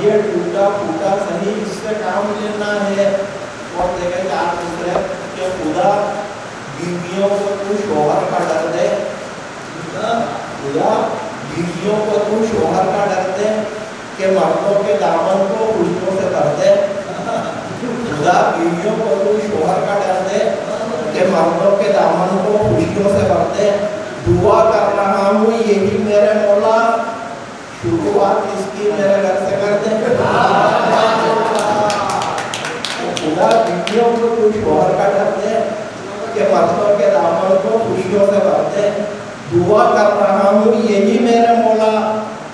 ये टूटा फूटा सही इससे काम लेना है। और देखे चार दूसरे कि खुदा बीवियों को तू शोहर का डर दे, खुदा बीवियों को तू शोहर का डर दे कि मर्दों के दामन को खुशियों से भर दे। खुदा बीवियों को तू शोहर का डर दे कि मर्दों के दामन को खुशियों से भर दे। दुआ कर रहा हूँ यही मेरे मौला, शुरुआत इसकी मेरे घर से कर दे। खुदा बीवियों को तू शोहर का डर दे कि मर्दों के दामन को खुशियों से भर दे। दुआ कर रहा हूँ यही मेरे मौला,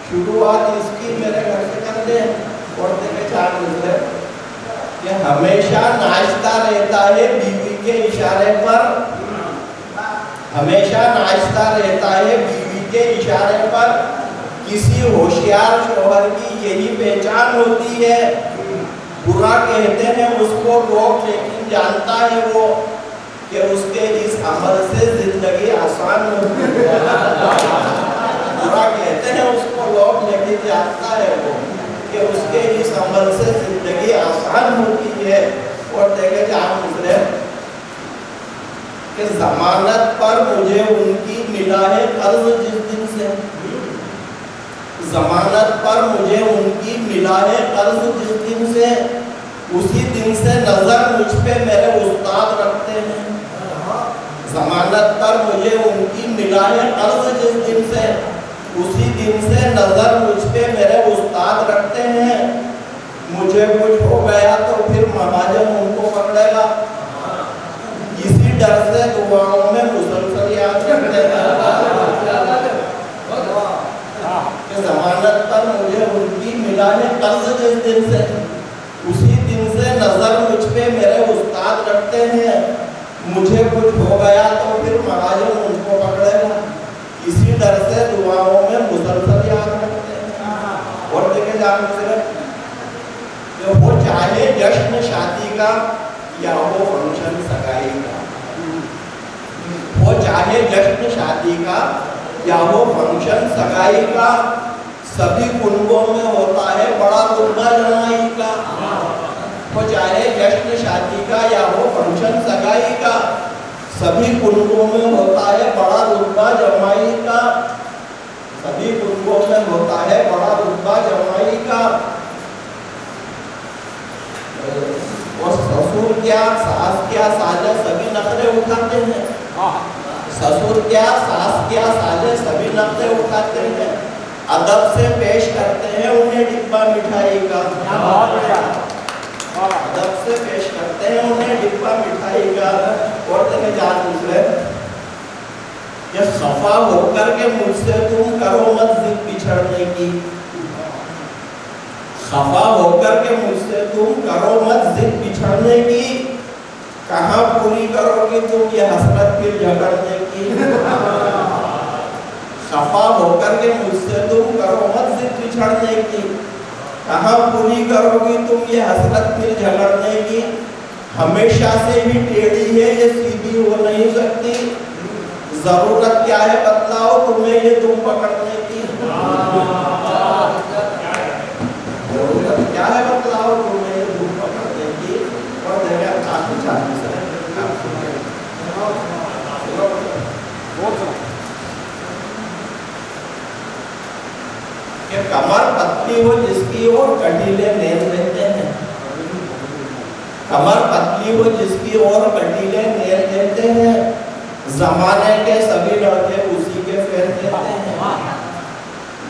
शुरुआत इसकी मेरे घर से कर दे। और देखे 4 दूसरे कि हमेशा नाचता रहता है बीवी के इशारे पर, हमेशा नाचता रहता है बीवी के इशारे पर। किसी होशियार शोहर की यही पहचान होती है, बुरा कहते हैं उसको लोग लेकिन जानता है वो कि उसके इस अमल से जिंदगी आसान होती है। बुरा कहते हैं उसको लोग लेकिन जानता है वो कि उसके इस अमल से जिंदगी आसान होती है। और देखे 4 दूसरे कि जमानत पर मुझे उनकी मिला है कर्ज जिस दिन से, जमानत पर मुझे उनकी मिला है कर्ज जिस दिन से, उसी दिन से नजर मुझ पे मेरे उस्ताद रखते हैं। जमानत पर मुझे उनकी मिला है कर्ज जिस दिन से, उसी दिन से नजर मुझ पे मेरे उस्ताद रखते हैं। मुझे कुछ हो गया तो फिर महाजन उनको पकड़ेगा, इसी डर से दुआओं में मुसलसल याद रखते हैं। जमानत पर मुझे उनकी मिला है कर्ज जिस दिन से, उसी दिन से नजर मुझ पे मेरे उस्ताद रखते हैं। मुझे कुछ हो गया तो फिर महाजन उनको पकड़ेगा, इसी डर से दुआओं में मुसलसल याद रखते हैं। और देखे जान जो वो चाहे जश्न शादी का या वो फंक्शन सगाई का, वो चाहे जश्न शादी का या वो फंक्शन सगाई का, सभी कुंभों में होता है बड़ा रुतबा जमाई का। वो चाहे जश्न शादी का या वो फंक्शन सगाई का, सभी कुंभों में होता है बड़ा रुतबा जमाई का, सभी कुंभों में होता है बड़ा रुतबा जमाई का। और ससुर क्या सास क्या साले सभी नखरे उठाते हैं, ससुर क्या सास क्या साले सभी नखरे उठाते हैं। अदब से पेश करते हैं उन्हें डिब्बा मिठाई का, अदब से पेश करते हैं उन्हें डिब्बा मिठाई का। और देखे जान दूसरे ये खफा होकर के मुझसे तुम करो मत जिद बिछड़ने की, खफा होकर के मुझसे तुम करो मत जिद बिछड़ने की। कहाँ पूरी करोगी तुम ये हसरत फिर झगड़ने की। खफा होकर के मुझसे तुम करो मत जिद बिछड़ने की, कहाँ पूरी करोगी तुम ये हसरत फिर झगड़ने की। हमेशा से ही टेढ़ी है ये सीधी हो नहीं सकती, जरूरत क्या है बतलाओ तुम्हें ये तुम पकड़ने की। जरूरत क्या है बतलाओ तुम्हें ये तुम पकड़ने की। और देखा काफी चाहती से कमर पतली हो जिसकी और कटीले नैन रहते हैं, कमर पतली हो जिसकी और कटीले नैन रहते हैं। जमाने के सभी लड़के उसी के फैन रहते हैं।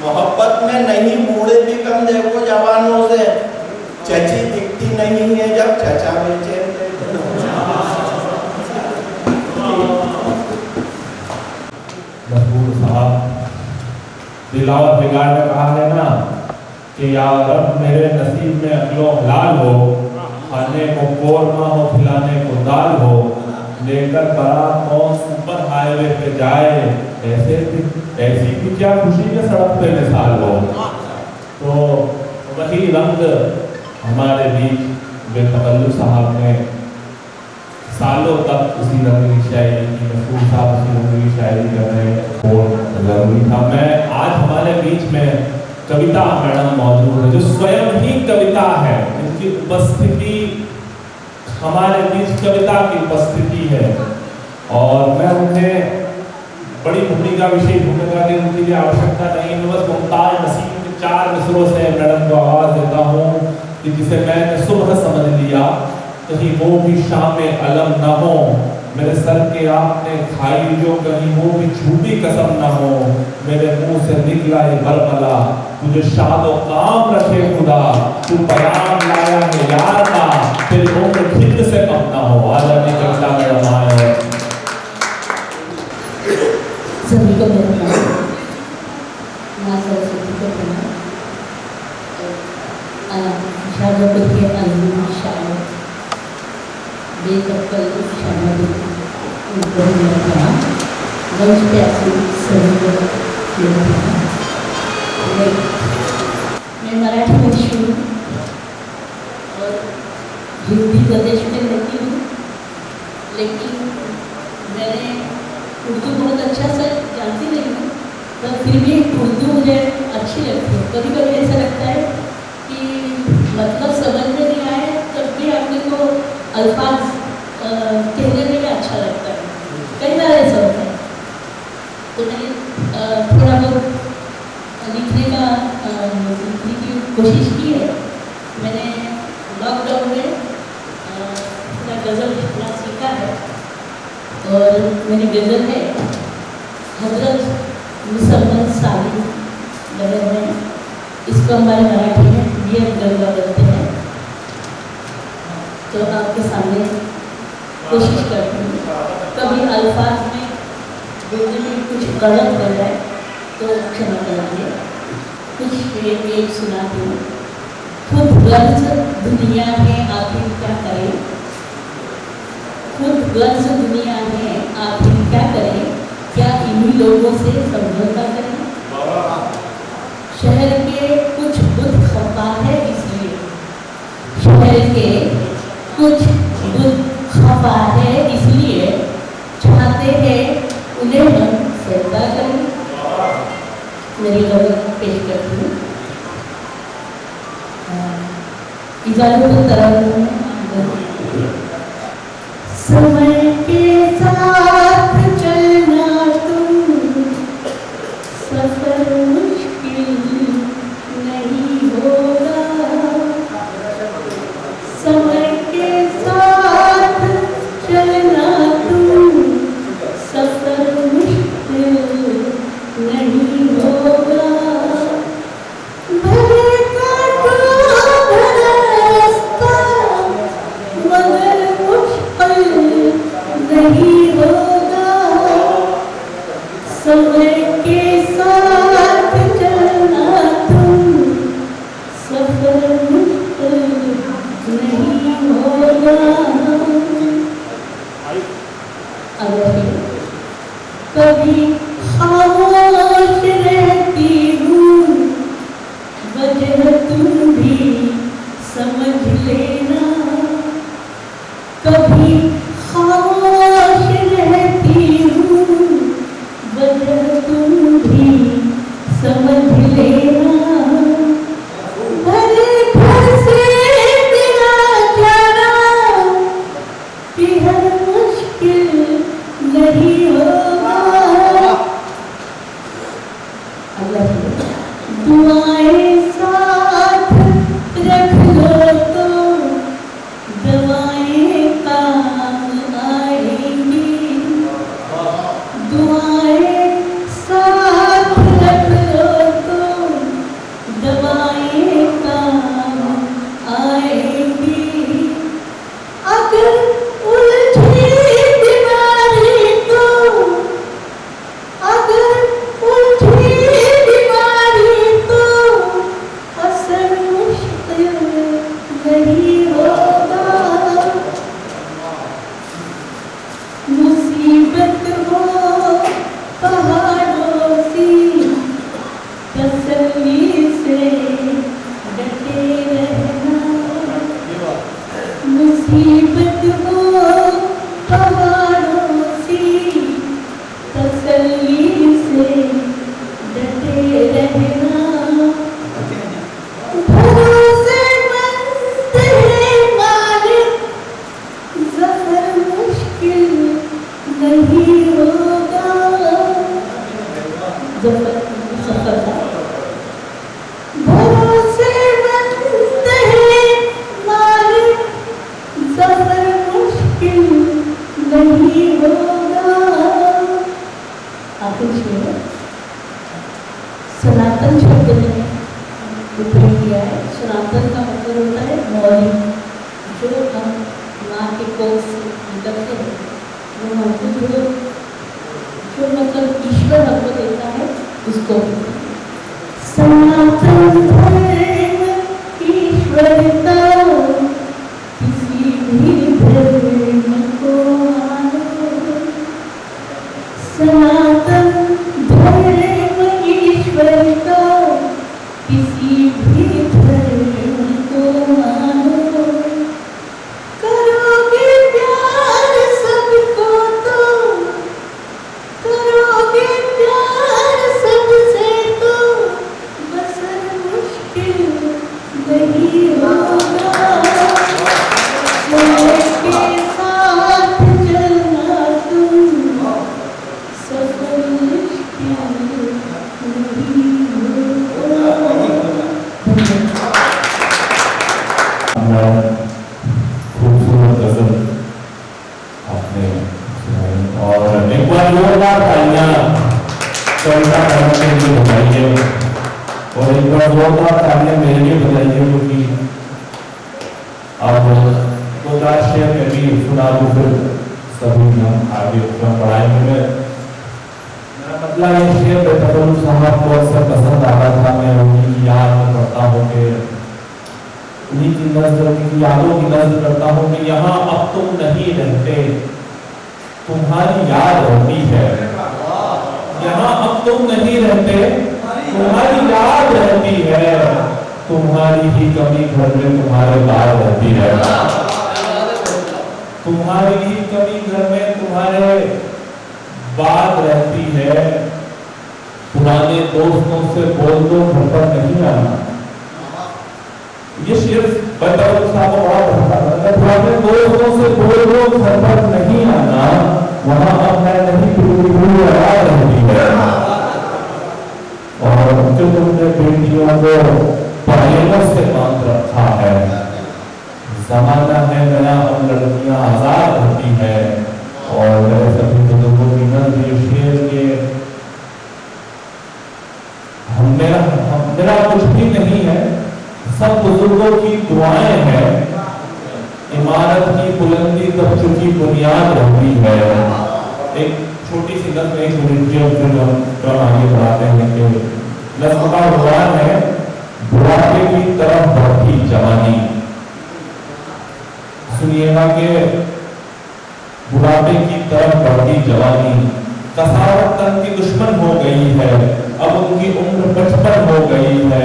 मोहब्बत में नहीं बूढ़े भी कम देखो जवानों से, चची दिखती नहीं है जब चचा बेचैन रहते हैं। मशहूर साहब दिलावत बिगाड़ में कहा है ना कि या रब मेरे नसीब में अकलो हलाल हो, खाने को कोरमा हो खिलाने को दाल हो, लेकर बारात कौन सुपर हाईवे पे जाए, ऐसी भी क्या खुशी के सड़क पे मिसाल हो। तो वही रंग हमारे बीच बेतकल्लुफ़ साहब ने सालों तक उसी रंगीन शायरी की, मशहूर साहब उसी रंगीन शायरी कर रहे हैं, और जरूरी था। मैं आज हमारे बीच में कविता मैडम मौजूद है जो स्वयं ही कविता है, जिनकी उपस्थिति हमारे बीच कविता की उपस्थिति है। और मैं उन्हें बड़ी भूमिका विशेष भूमिका की उनकी आवश्यकता नहीं, मैं बस मुमताज नसीम के 4 मिसरों से मैडम को आवाज़ देता हूँ कि जिसे मैंने सुबह समझ लिया कहीं वो भी शाम अलम न हो, मेरे सर के आपने खाई जो कहीं वो भी झूठी कसम न हो। मेरे मुंह से निकला ये बरमला तुझे शादो काम रखे खुदा, तू पैगाम लाया है यार का तेरी उम्र खिद से कम ना हो। आज अपनी कविता में रमाए सभी को मेरा माँ सरस्वती को प्रणाम। शाहजहाँपुर के अजीम शायर बेतकल्लुफ़ शायर उनको मेरा प्रणाम। मंच पे ऐसे सभी को मेरा प्रणाम। मैं मराठी में शुरू और हिंदी प्रदेश में रहती हूँ, लेकिन मैंने उर्दू बहुत अच्छा से जानती नहीं हूँ, पर फिर भी उर्दू मुझे अच्छी लगती है। कभी कभी ऐसा लगता है कि मतलब समझ में नहीं आए तब भी अपने को अल्फाज कहने में अच्छा लगता है। कोशिश की है। मैंने लॉकडाउन में थोड़ा गज़ल लिखना सीखा है और मेरी गज़ल है हजरत मुसलमान साली लहर में, इसको हमारे मराठी में बियर गंगा बोलते हैं। तो आपके सामने कोशिश करती हूँ, कभी अल्फाज में बोलने में कुछ गलत हो जाए तो क्षमा करिए। कुछ शेर एक सुनाती हूँ। खुद गर्ज दुनिया है आखिर क्या करें, खुद गर्ज दुनिया है आखिर क्या करें, क्या इन्हीं लोगों से समझौता करें। शहर के कुछ बुत खफा है इसलिए, शहर के कुछ बुत खफा है इसलिए, चाहते हैं उन्हें हम सजदा करें। मेरी गज़ल पेश करती हूँ। इजाज़त तरह समय के साथ चलना तुम, सफर मुश्किल नहीं होगा। समय के साथ चलना तुम, सफर मुश्किल नहीं होगा। भले काटो रास्ता मगर मुश्किल नहीं होगा। समय के साथ चलना तुम, सफर मुश्किल नहीं होगा। अगर कभी खामोश रहती हूँ, वजह तुम भी समझ लेना। कभी खामोश रहती हूँ, वजह तुम भी समझ लेना। भले घर से तेरा जाना कि हर मुश्किल नहीं होगा। दुआएं साथ रख लो तो दवाएं काम आएंगी। दुआएं साथ रख लो तो दवाएं काम आएंगी। अगर उलझी बीमारी तो, अगर उलझी बीमारी तो असर मुश्किल नहीं होगा। मुसीबत हो पहाड़ों सी, तसल्ली से डटे रहना। मुसीबत हो पहाड़ों सी, तसल्ली से डटे रहना। भरोसेमंद है मालिक, ज़फ़र मुश्किल नहीं होगा। सफर का भरोसेमंद है मालिक, ज़फ़र मुश्किल नहीं होगा। आखिर शेर सनातन शब्द ने उपयोग किया है। सनातन का मतलब होता है मौलिक, जो हम माँ के कोख से निकलते हैं, वो हमको जो मतलब ईश्वर हमको देता है उसको। सनातन धर्म ईश्वरता, किसी भी धर्म को मानो। सनातन धर्म ईश्वरता, किसी भी धर्म को मानो। करोगे प्यार सबको तो, करोगे प्यार सबसे तो, बसर मुश्किल नहीं होगा। समय के साथ चलना तुम, सफर मुश्किल नहीं होगा। खूबसूरत गजल आपने सुनाई, और एक बार जोरदार तालियां कविता करने के लिए बताइए, और एक बार जोरदार तालियां मेरे लिए बताइए, क्योंकि अब दो चार शेर में भी सुना दूं, फिर सभी हम आगे पढ़ाएंगे। मेरा मतलब ये शेर बेतकल्लुम साहब को अक्सर पसंद आता था। मैं उन्हीं की याद में पढ़ता हूँ कि उन्हीं की नज़र की यादों की नज़र करता हूँ कि यहाँ अब तुम नहीं रहते, तुम्हारी याद रहती है। यहाँ अब तुम नहीं रहते, तुम्हारी याद रहती है, तुम्हारी ही कमी घर में तुम्हारे बाद रहती है। तुम्हारी ही कमी घर में तुम्हारे बात रहती है। पुराने दोस्तों से बोल दो घर पर नहीं आना। ये शेर बेतकल्लुम साहब को बड़ा पसंद है। पुराने दोस्तों से बोल दो घर पर नहीं आना, वहां अब मैं नहीं पूरी याद रहती है। और जो तुमने बेटियों को पढ़ाइयों से बांध रखा है, जमाना है नया, अब लड़कियां आजाद होती है। और मेरे सभी बुजुर्गों की नजर ये शेर के मेरा कुछ भी नहीं है, सब बुजुर्गों की दुआएं हैं। इमारत की बुलंदी तब चुकी बुनियाद रहती है। एक छोटी सी नज़म एक मिनट की, फिर हम आगे बढ़ाते हैं कि नज़्म का उन्वान है बुढ़ापे की तरफ बढ़ती जवानी। सुनिएगा कि बुढ़ापे की तरफ बढ़ती जवानी, कसावत तन की दुश्मन हो गई है, अब उनकी उम्र 55 हो गई है।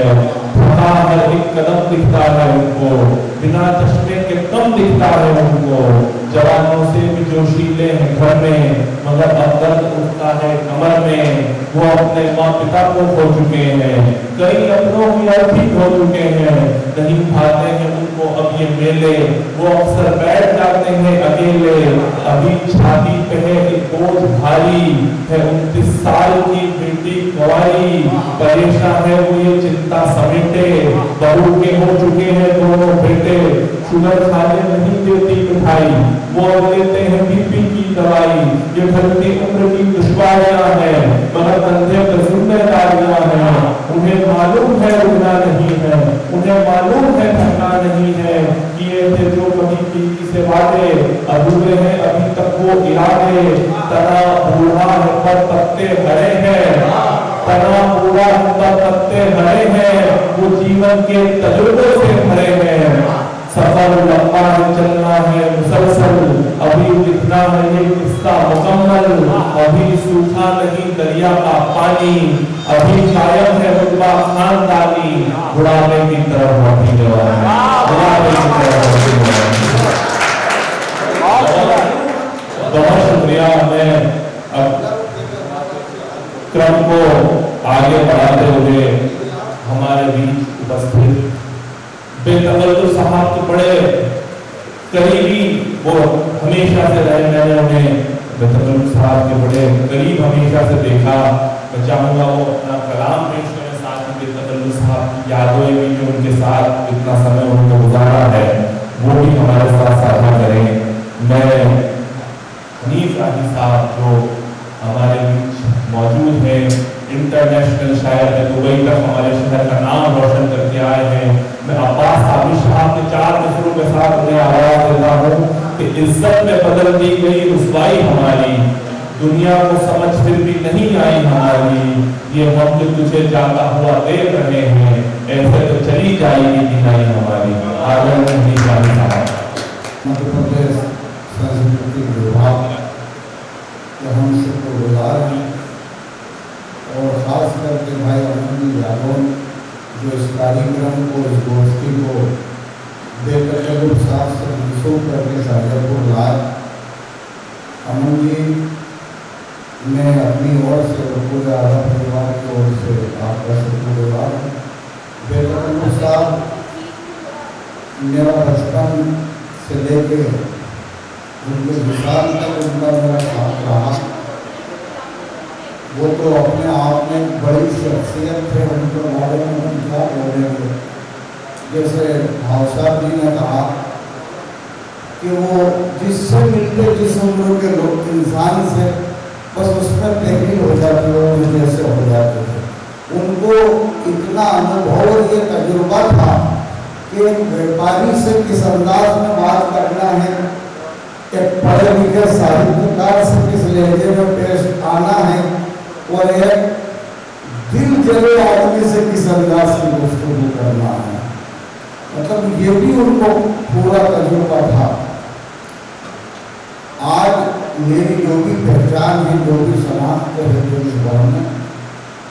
हर एक कदम दिखता है उनको, बिना चश्मे के कम दिखता है उनको। जवानों से भी जोशीले हैं घर में, मगर अब दर्द उठता है कमर में। वो अपने माँ पिता को खो चुके हैं, कई अपनों की अर्थी खो चुके हैं। नहीं भाते हैं उनको अब ये मेले, वो अक्सर बैठ जाते हैं अकेले। अभी छाती पे है एक बोझ भारी है, 29 साल की बेटी कुंवारी। परेशान है वो ये चिंता समेटे, बहू के हो चुके हैं दोनों बेटे। शुगर खाने नहीं देती मिठाई, वो लेते हैं बीपी की दवाई। ये ढलती उम्र की दुश्वारियां हैं, मगर कंधे पर जिम्मेदारियां हैं। उन्हें मालूम है रुकना नहीं है, उन्हें मालूम है थकना नहीं है। किए थे जो कभी किसी से वादे, अधूरे हैं अभी तक वो इरादे। तना बूढ़ा है पर पत्ते हरे हैं, तना बूढ़ा है पर पत्ते हरे हैं। वो जीवन के तजुर्बे से भरे हैं। सफर लंबा है, चलना है मुसलसल, अभी लिखना है ये किस्सा मुकम्मल। अभी सूखा नहीं दरिया का पानी, अभी कायम है रुतबा खानदानी। बुढ़ापे की तरफ बढ़ती जवानी, बुढ़ापे की तरफ बढ़ती जवानी। बहुत शुक्रिया। मैं अब क्रम को आगे बढ़ाते हुए हमारे बीच उपस्थित बेतकल्लुम साहब के बड़े करीबी वो हमेशा से रहे। मैंने उन्हें बेतकल्लुम साहब के बड़े करीब हमेशा से देखा। मैं चाहूँगा वो अपना कलाम पेश करें, साथ ही बेतकल्लुम साहब की यादें भी जो उनके साथ इतना समय उन्होंने गुजारा है वो भी हमारे साथ साझा करें। मैं हनीफ राही साहब जो हमारे बीच मौजूद हैं, इंटरनेशनल शायर है, दुबई तक हमारे शहर का नाम रोशन करके आए हैं। मैं अब्बास हाफिज साहब के 4 मिसरों के साथ उन्हें आवाज देता हूँ कि इज्जत में बदल दी गई रुसवाई हमारी, दुनिया को समझ फिर भी नहीं आई हमारी। ये हम जो तुझे जाता हुआ देख रहे हैं, ऐसे तो चली जाएगी दिनाई हमारी। आगे नहीं जानी साहब। मध्य प्रदेश संस्कृति विभाग हमसे को गुजार हैं, और ख़ास करके भाई अमन यादव जो इस कार्यक्रम को, इस गोष्ठी को बेतकल्लुम साहब से मनसूख करके शाहजहाँपुर लाए। अमन जी ने अपनी ओर से और पूरे आधा परिवार की ओर से आपका शुक्रगुजार हूँ। बेतकल्लुम साहब मेरा बचपन से लेके उनके विशाल तक उनका मेरा साथ रहा। वो तो अपने आप में बड़ी शख्सियत थे, उनके बारे में हम क्या बोलेंगे। जैसे भाव साहब जी ने कहा कि वो जिससे मिलते जिस उम्र के लोग इंसान से बस उसमें तहरीर हो जाती है, वो जैसे हो जाते थे। उनको इतना अनुभव और ये तजुर्बा था कि एक व्यापारी से किस अंदाज में बात करना है, एक पढ़े लिखे साहित्यकार से किस लहजे में पेश आना है, और एक दिल जले आदमी से किस अंदाज की गुफ्तगू करना है। मतलब ये भी उनको पूरा तजुर्बा था। आज मेरी जो भी पहचान है, जो भी शनाख्त है देश भर में,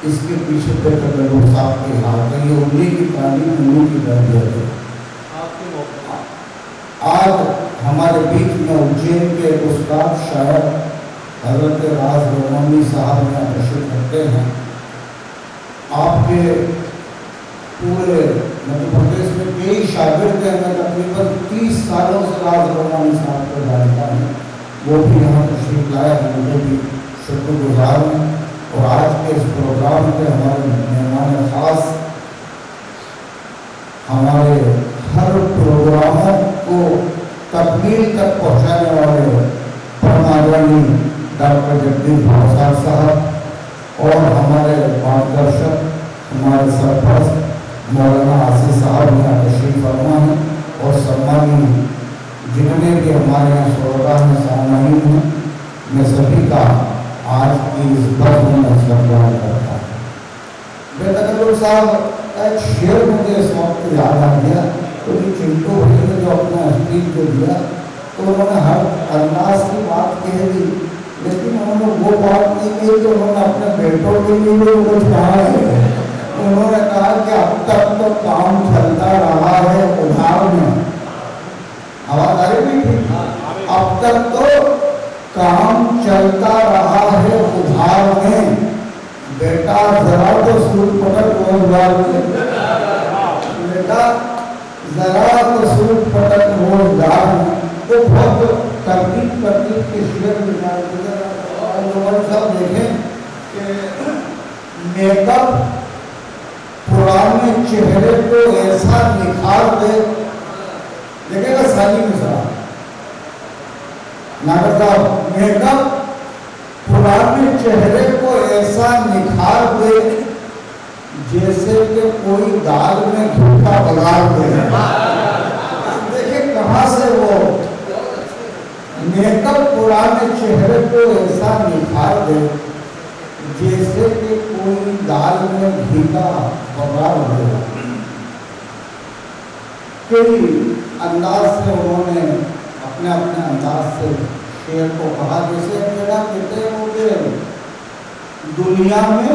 इसके पीछे लोग साहब के हाथ है। ये उन्हीं की तालीम, उन्हीं की तरबियत है। आज हमारे बीच में उज्जैन के उस्ताद शायर हजरत राज रोमानी साहब यहाँ तशरीफ रखते हैं। आपके पूरे मध्य प्रदेश में कई शागिर्द हैं। मैं तकरीबन 30 सालों से राज रोमानी साहब को जानता हूँ। वो भी यहाँ तशरीफ लाए हैं, उनको भी शुक्रगुजार हैं। और आज के इस प्रोग्राम के हमारे मेहमान खास, हमारे हर प्रोग्रामों को तकमील तक पहुँचाने वाले परमादरणीय डॉक्टर जगदीश भावसार साहब और हमारे मार्गदर्शक, हमारे सरपरस्त मौलाना आसिफ साहब यहाँ तशरीफ फरमा है। और सम्मानीय जितने भी हमारे यहाँ श्रोता में सामान्य हैं, मैं सभी का आज की इस बज़्म में सम्मान करता हूँ। बेतकल्लुफ़ साहब एक शेर मुझे इस वक्त याद आ गया। तो ये चिंटू भाई ने जो अपना स्पीच जो दिया, तो उन्होंने हर अंदाज की बात कह दी, लेकिन उन्होंने वो बात नहीं की जो उन्होंने अपने बेटों के लिए भी कुछ कहा है। उन्होंने कहा कि अब तक तो काम चलता रहा है उधार में। आवाज आ रही थी? अब तक तो काम चलता रहा है उधार में, बेटा जरा तो सूट पटक रोजगार में, बेटा जरा तो सूट पटक रोजगार में। तो बहुत तरकीब के शेर सब देखें कि मेकअप पुराने चेहरे को ऐसा निखार दे, देखेगा साली के साथ नागर साहब, मेकअप पुराने चेहरे को ऐसा निखार दे जैसे कि कोई दाल में घी का बघार दे। देखिए कहाँ से वो मेकअप पुराने चेहरे को ऐसा निखार दे जैसे कि कोई दाल में घी का बघार दे। कई अंदाज से उन्होंने अपने अपने अंदाज से शेर को कहा। जैसे मेरा कहते हैं कि दुनिया में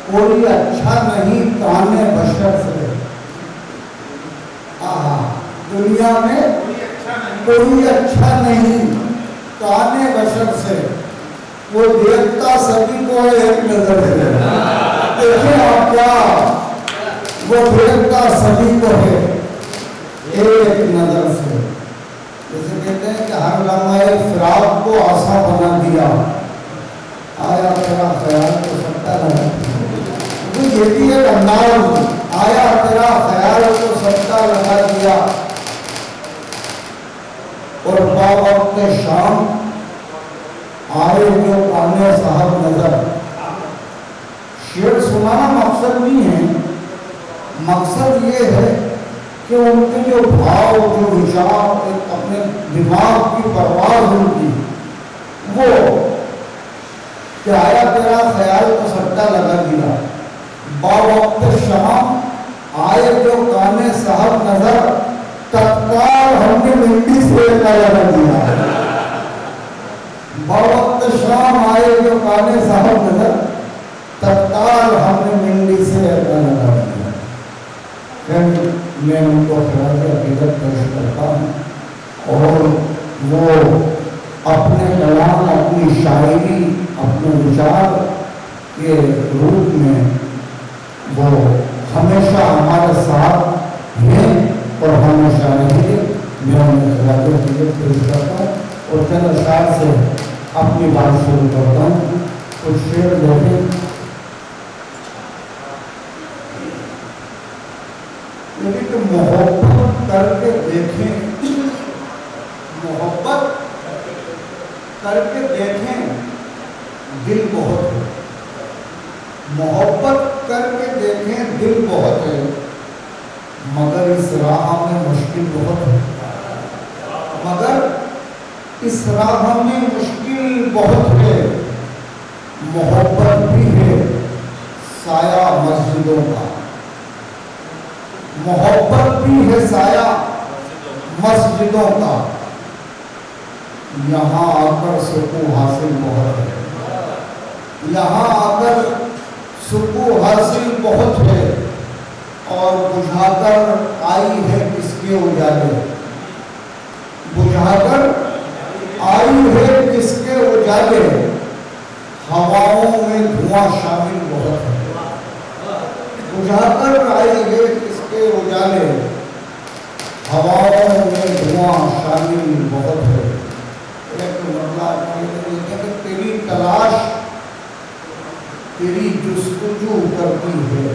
कोई अच्छा नहीं काने बशर से। दुनिया में कोई अच्छा नहीं काने बशर से, वो देखता सभी को एक नजर से। देखिए आप क्या, वो देखता सभी को है एक नजर से। जैसे कहते हैं कि हर लम्हे फिराक को आसा बना दिया, आया तेरा ख्याल तो सबका लगा। तो ये भी एक अंदाज, आया तेरा ख्याल तो सबका लगा दिया। और बावक्त शाम आए जो काने साहब नजर। शेर सुनाना मकसद नहीं है, मकसद ये है कि उनके जो भाव, जो विचार, एक अपने दिमाग की परवाज उनकी, वो क्या आया तेरा ख्याल तो सट्टा लगा दिया। बावक्त शाम आए जो काने साहब नजर, तत्काल हमने मिट्टी से लगा दिया। बावक्त शाम आए जो काने साहब नजर, तत्काल हमने मिट्टी से लगा दिया। मैं उनको खराब अकीदत पेश करता हूँ। और वो अपने कलाम, अपनी शायरी, अपने विचार के रूप में वो हमेशा हमारे साथ हैं और हमेशा रहेंगे। मैं उन्हें खराब अकीदत पेश करता हूँ और चंद अशार से अपनी बात शुरू करता हूँ। कुछ शेर देखें। लेकिन मोहब्बत करके देखें, मोहब्बत करके देखें, दिल बहुत है। मोहब्बत करके देखें, दिल बहुत है, मगर इस राह में मुश्किल बहुत है। मगर इस राह में मुश्किल बहुत है। मोहब्बत भी है साया मस्जिदों का, मोहब्बत भी है साया मस्जिदों का। यहाँ आकर सुकून हासिल बहुत है, यहाँ आकर सुकून हासिल बहुत है। और बुझाकर आई है किसके उजाले, बुझाकर आई है किसके उजाले। हवाओं में धुआं शामिल बहुत है, बुझाकर आई है किसके उजाले। हवाओं में धुआं शामिल बहुत है। एक मतलब तेरी तलाश, तेरी जुस्तजू करती है,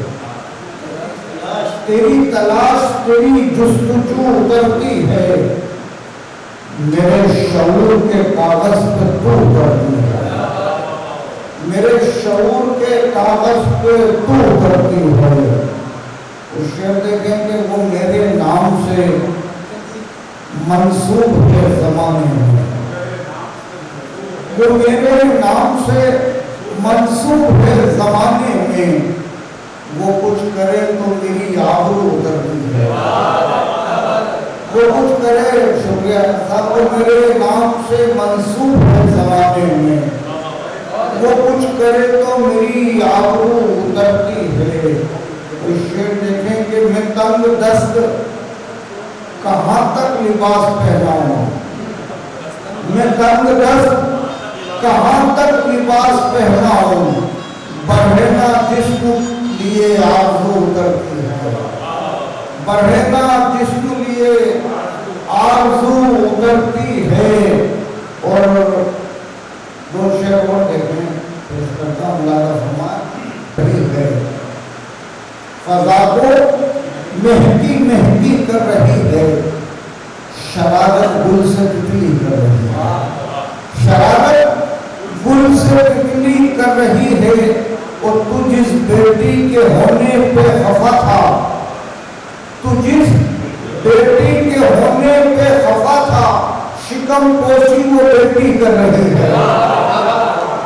तेरी तलाश, तेरी जुस्तजू करती है। मेरे शऊर के कागज पे तू करती है, मेरे शऊर के कागज पे तू करती है। उस शेर देखेंगे वो मेरे नाम से मंसूब है जमाने में, वो मेरे नाम से मंसूब है जमाने में। वो कुछ करे तो मेरी आबरू उतरती है, वो कुछ करे, शुक्रिया साहब, वो मेरे नाम से मंसूब है जमाने में। वो कुछ करे तो मेरी आबरू उतरती है। तो शेर देखेंगे मैं तंग दस्त कहाँ तक लिबास पहनाऊं, मैं तंग दस्त कहाँ तक लिबास पहनाऊं। बढ़ेना जिस्म लिए आरज़ू उतरती है, बढ़ेना जिस्म लिए आरज़ू उतरती है। और दो शेर और देखें, पेश करता हूँ मुलादा फरमाए है। फज़ा को महकी महकी कर रही है, शरारत गुल से तितली कर रही है, शरारत गुल से तितली कर रही है। और तू जिस बेटी के होने पे खफा था, तू जिस बेटी के होने पे खफा था, शिकम पोशी वो बेटी कर रही है।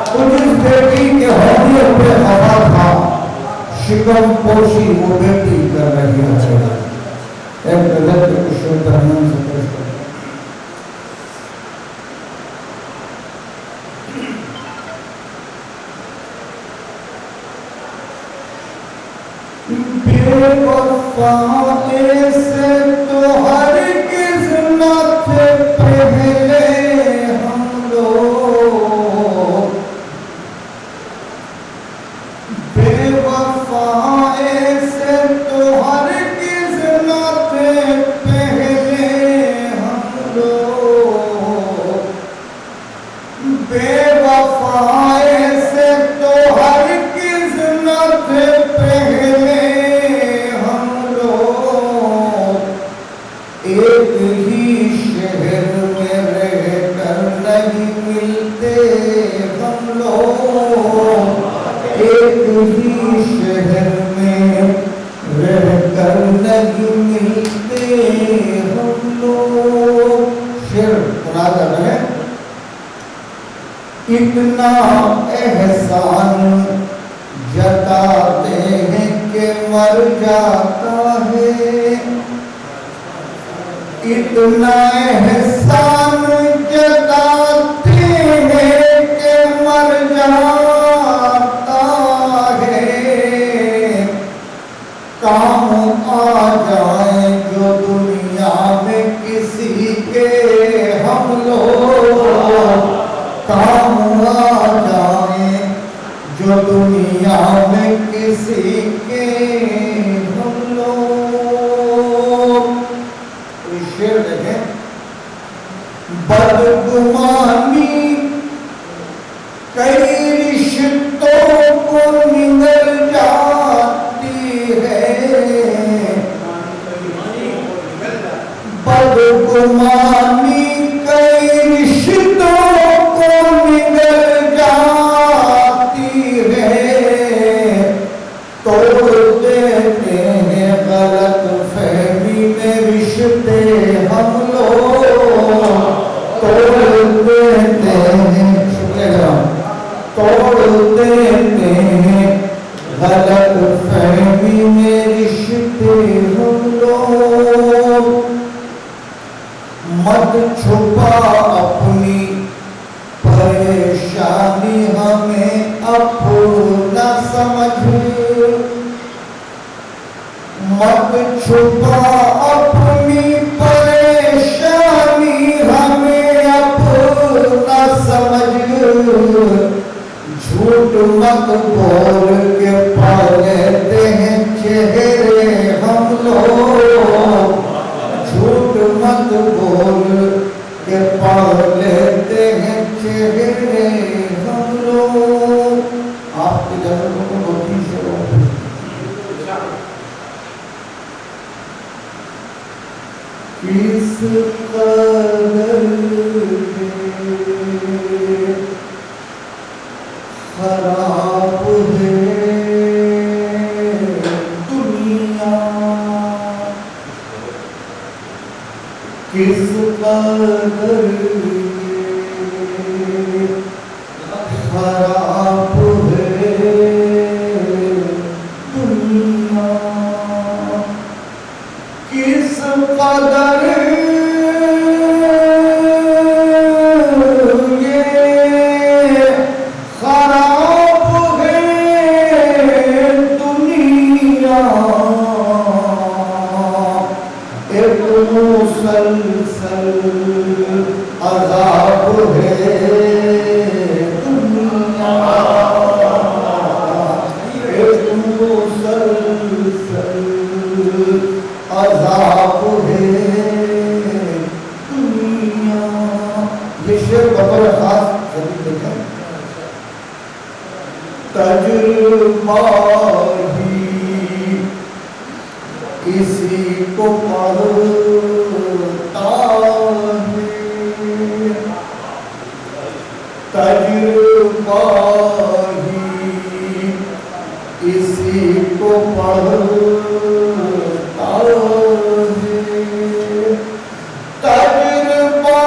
तू जिस बेटी के होने पे खफा था, शिकम पोशी वो बेटी कर रही है। एक गजल के कुछ तरह से पेश करता हूं। बेवफाए से तो हर किस्मत पहले हम लोग, बेवफाए से तो हर किस्मत पहले हम लोग, बेवफाए से तो हर किस्मत पहले एक ही शहर में रहकर नहीं मिलते हम लोग, एक ही शहर में रहकर नहीं मिलते हम लोग। शेर मुराद है, इतना एहसान जताते हैं कि मर जाता है, इतना एहसान जताते हैं कि मर जाता है। काम आ जाए जो दुनिया में किसी के हम लोग, काम आ जाए जो दुनिया में किसी के हम लोग। शेर देखें, बदगुमानी कई रिश्तों को निगल जाती है, अरमानी कई रिश्तों को निगल जाती है, तोड़ देते हैं गलत फहमी में रिश्ते हम लोग, तोड़ देते हैं, तोड़ देते हैं गलत फहमी में रिश्ते हम लोग। मत छुपा अपनी परेशानी हमें अपना समझ, मत छुपा अपनी परेशानी हमें अपना समझ, झूठ मत बोल के पा लेते हैं चेहरे हम लोग, झूठ मत बोल के पा लेते हैं चेहरे हम लोग। आपके जन्म को गलती से किस कदर खराब है दुनिया, किस कदर खराब है दुनिया, किस कदर मुसलसल अज़ाब है दुनिया, एक मुसलसल अज़ाब है दुनिया। ये शेर बतौर खास जरूर देखें। तजुर्बा ही किसी को पढ़ता है, तजुर्बा ही किसी को पढ़ता है, तजुर्बा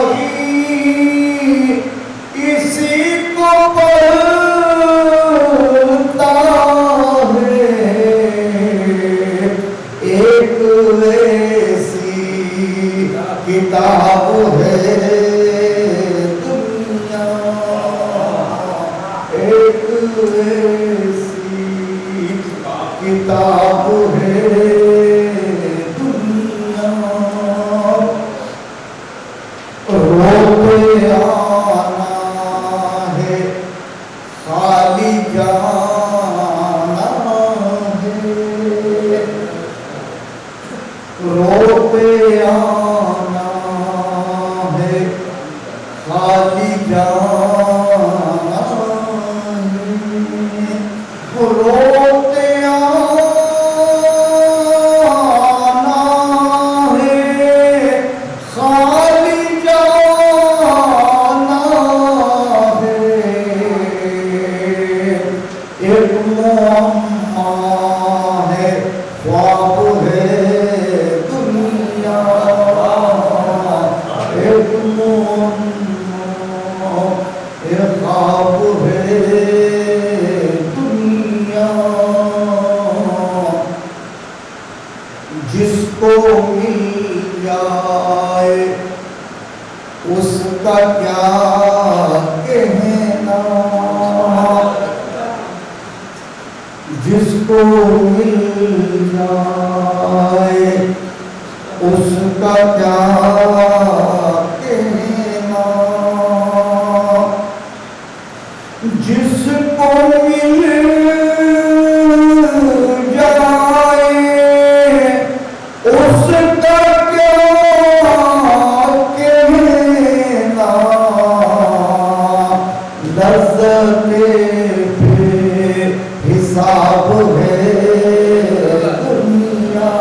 ही किसी को पढ़ता है, एक ऐसी किताब है दुनिया, एक ऐसी किताब है दुनिया। रोते आना है खाली जाना है, रोते आना है खाली जाना है, रोते आना है खाली जाना है, एक मुअम्मा है ख्वाब है दुनिया, एक मुअम्मा है ख्वाब है दुनिया। जिसको मिल जाए उसका क्या कहना, जिसको मिल जाए उसका क्या कहना, जिसको मिल जाए उसका क्या कहना, लज़्ज़ते पे हिसाब है दुनिया,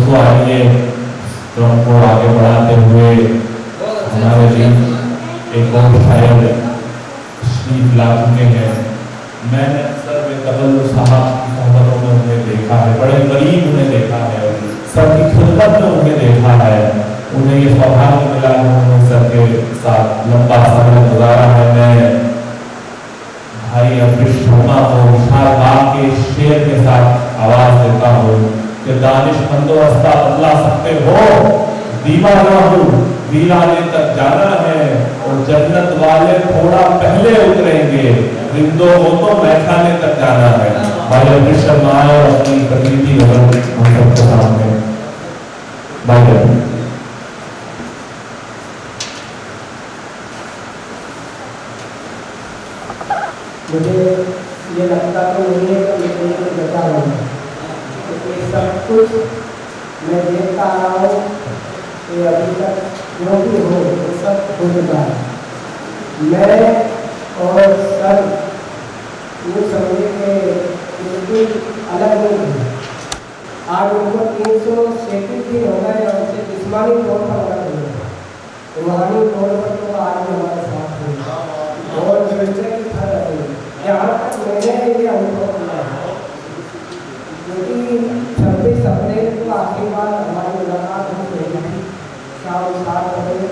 दोस्तों आइए क्रम को आगे बढ़ाते हुए हमारे लिए एक और शायर तशरीफ ला चुके हैं। मैंने अक्सर बेतवल्लुल साहब की खबरों में उन्हें देखा है, बड़े करीब उन्हें देखा है, सर की खिदमत में उन्हें देखा है। उन्हें ये सौभाग्य मिला है, उन्होंने सर के साथ लंबा समय गुजारा है। मैं भाई अमृत शर्मा को विशाल बाग के शेर के साथ आवाज देता हूँ कि दानिशमंदो रास्ता बदला सकते हो, दीवाना हूँ वीराने तक जाना है और जन्नत वाले थोड़ा पहले उतरेंगे, रिंदो हो तो मैखाने तक जाना है। भाई अमृत शर्मा और अपनी तकलीफी नजर हम सबके सामने भाई मुझे ये लगता तो नहीं है कि ये कोई बचा होगा, क्योंकि सब कुछ मैं देखता आ रहा हूँ कि अभी तक जो भी हो वो सब हो चुका है। मैं और सर ये समझे के बिल्कुल अलग नहीं है। आज उनको 337 दिन हो गए और उनसे जिस्मानी तौर पर अलग हो गए, रूहानी तौर पर तो आज भी हमारे साथ हुए और चर्चा की था रहे। यहाँ तक मैंने ये अनुभव किया है, क्योंकि 26 अप्रैल को आखिरी बार हमारी मुलाकात हुई थी शाम 7 बजे,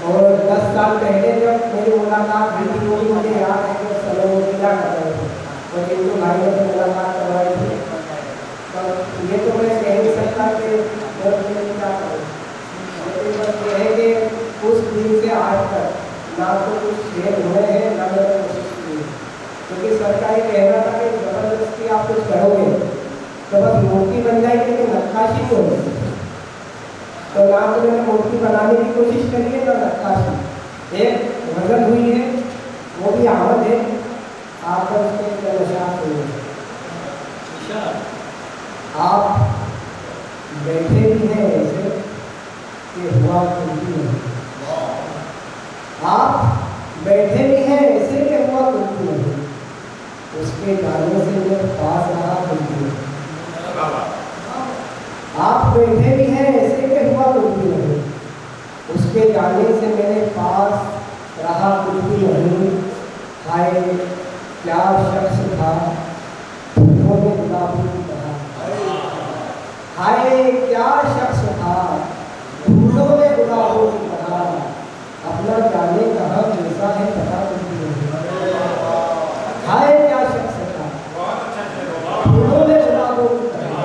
और 10 साल पहले जब मेरी मुलाकात हुई थी वो भी मुझे याद है कि समय वो क्या कर रहे थे और जिनको भाई ने मुलाकात करवाई थी। तो ये तो मैं कह नहीं सकता कि क्या करूँ, लेकिन बस ये है कि उस दिन से आज तक ना तो कुछ खेल हुए हैं ना मैंने कोशिश की, क्योंकि सरकारी कहना था कि जबरदस्ती आप कुछ करोगे तो बस मूर्ति बन जाएगी लेकिन नक्काशी नहीं होगी। तो ना तो मैंने मूर्ति बनाने की कोशिश करी है ना नक्काशी। एक गजल हुई है वो भी आमद है, आप उसके नशात हुए। आप बैठे भी हैं ऐसे कि हुआ कुछ भी नहीं, आप बैठे भी हैं ऐसे कि हुआ कुछ भी नहीं, उसके जाने से मैं पास रहा कुछ भी नहीं। आप बैठे भी हैं ऐसे कि हुआ कुछ भी नहीं, उसके जाने से मेरे पास रहा कुछ भी नहीं। हाय क्या शख्स था फूलों में गुलाबों की तरह, हाय क्या शख्स था फूलों में गुलाबों की तरह, अपना जाने कहाँ कैसा है पता कुछ भी नहीं। हाय क्या शख्स था फूलों में गुलाबों की तरह,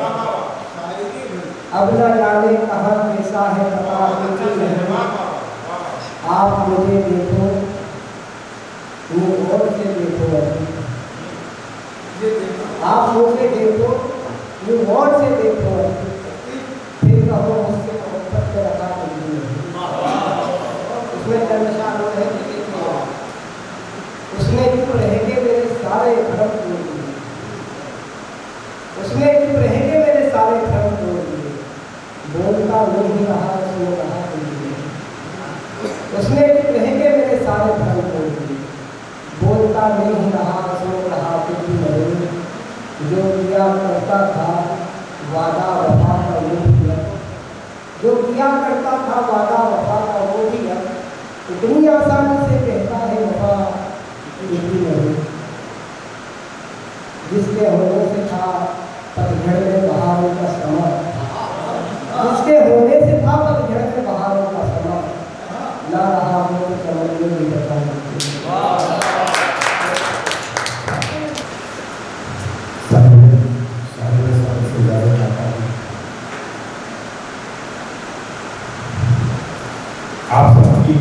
अब न जाने कहाँ कैसा है पता कुछ भी नहीं। आप मुझे देखो, गौर से देखो, आप मुझे देखो, गौर से देखो, फिर कहो मुझसे मोहब्बत में रखा कुछ भी नहीं। उसमें चंद्रशाह है, उसने चुप रह के मेरे सारे भ्रम तोड़ दिए, उसने चुप रह के मेरे सारे भ्रम तोड़ दिए। बोलता नहीं रहा उसने कहा कुछ भी, उसने चुप रह के मेरे सारे भ्रम तोड़ दिए। बोलता नहीं रहा उसने कहा कुछ भी नहीं, जो किया करता था वादा वफा का वो भी है, जो किया करता था वादा वफा का वो भी है, इतनी आसानी से कहता है वफा कुछ भी नहीं। जिसके होने से था पतझड़ में बहारों का समा, जिसके होने से था पतझड़ में बहारों का समा, ना रहा वो तो चमन में भी बता सकते। आप सबकी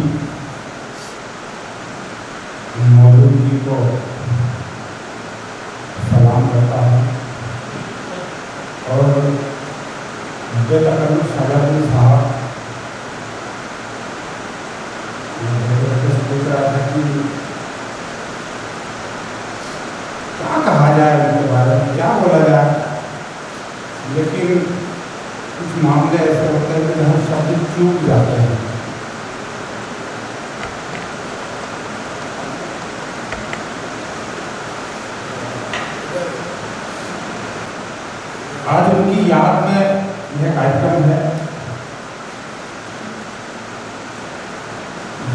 मौजूदगी को सलाम करता हूँ और बेतकल्लुफ़ सलाम साहब सोच रहा था कि क्या कहा जाए उनके बारे में, क्या बोला जाए, लेकिन कुछ मामले ऐसे होते हैं कि हम शब्द चूक जाते हैं। आज उनकी याद में यह कार्यक्रम है,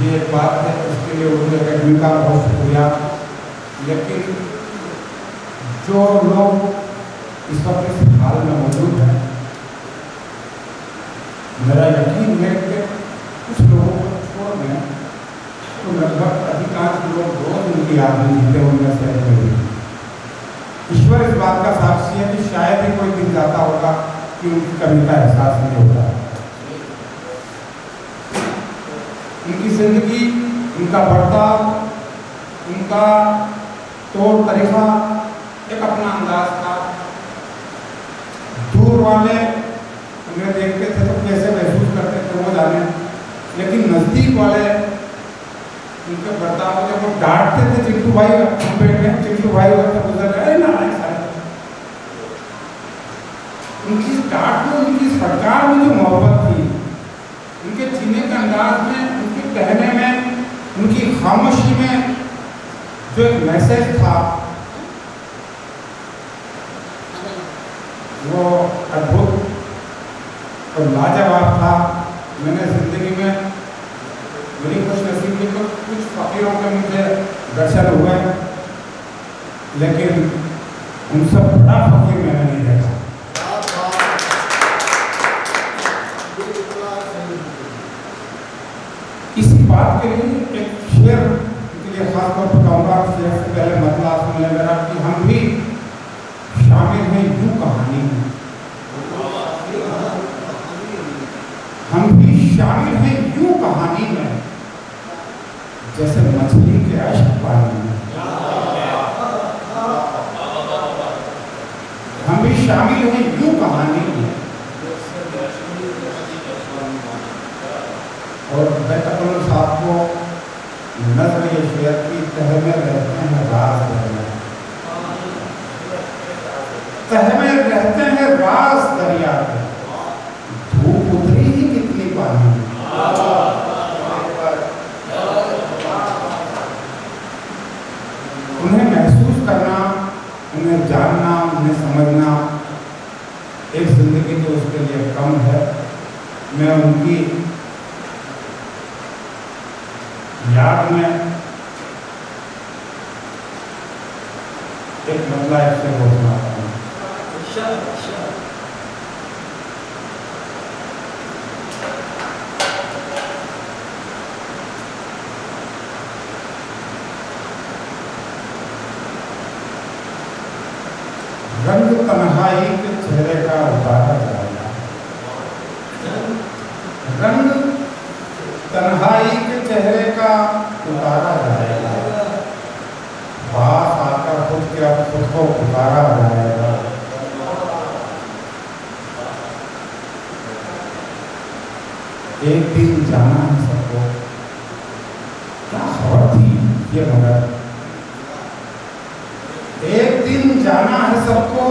ये एक बात है, उसके लिए उर्दू अकेडमी का बहुत शुक्रिया। लेकिन जो लोग इस वक्त इस हाल में मौजूद हैं, मेरा यकीन है कि कुछ लोगों को छोड़ दें तो लगभग अधिकांश लोग रोज उनकी याद में जीते होंगे शहर में भी। ईश्वर इस बात का साक्षी है कि शायद ही कोई दिन जाता होगा कि उनकी कमी का एहसास नहीं होता। उनकी जिंदगी, उनका बर्ताव, उनका तौर तरीका एक अपना अंदाज था। दूर वाले उन्हें देखते थे तो कैसे महसूस करते थे वो जाने, लेकिन नजदीक वाले उनके बर्ताव में वो डांटते थे, चिंटू भाई हम बैठ गए, चिंटू भाई वक्त गुजर रहे ना सारे। उनकी डांट में, उनकी सरकार में जो मोहब्बत थी, उनके जीने के अंदाज में, उनके कहने में, उनकी खामोशी में जो एक मैसेज था वो अद्भुत और लाजवाब था। मैंने जिंदगी में मेरी खुशनसीबी को कुछ फकीरों के मुझे दर्शन हुए, लेकिन उनसे बड़ा फकीर मैंने नहीं देखा। इसी बात के लिए एक शेर के लिए खास तौर पर कहूँगा, शेर से पहले मतलब सुन ले मेरा कि हम भी शामिल हैं यूं कहानी में, हम भी शामिल हैं यूं कहानी में जैसे मछली के अश्क पानी में। हम भी शामिल हैं यूं कहानी में। और मैं तकल्लुम साहब को नज़्म ये शेर की तह में रहते हैं राज दरिया, तह में रहते हैं राज दरिया के, धूप उतरी ही कितनी पानी में। उन्हें महसूस करना, उन्हें जानना, उन्हें समझना एक जिंदगी तो उसके लिए कम है। मैं उनकी याद में एक बदला ऐसे हो सुनाता हूँ। रंग तन्हाई के चेहरे का उतारा जाएगा, रंग तन्हाई के चेहरे का उतारा जाएगा, पास आकर खुद के अब खुद को पुकारा जाएगा। एक दिन जाना है सबको, क्या खबर थी ये मगर, एक दिन जाना है सबको,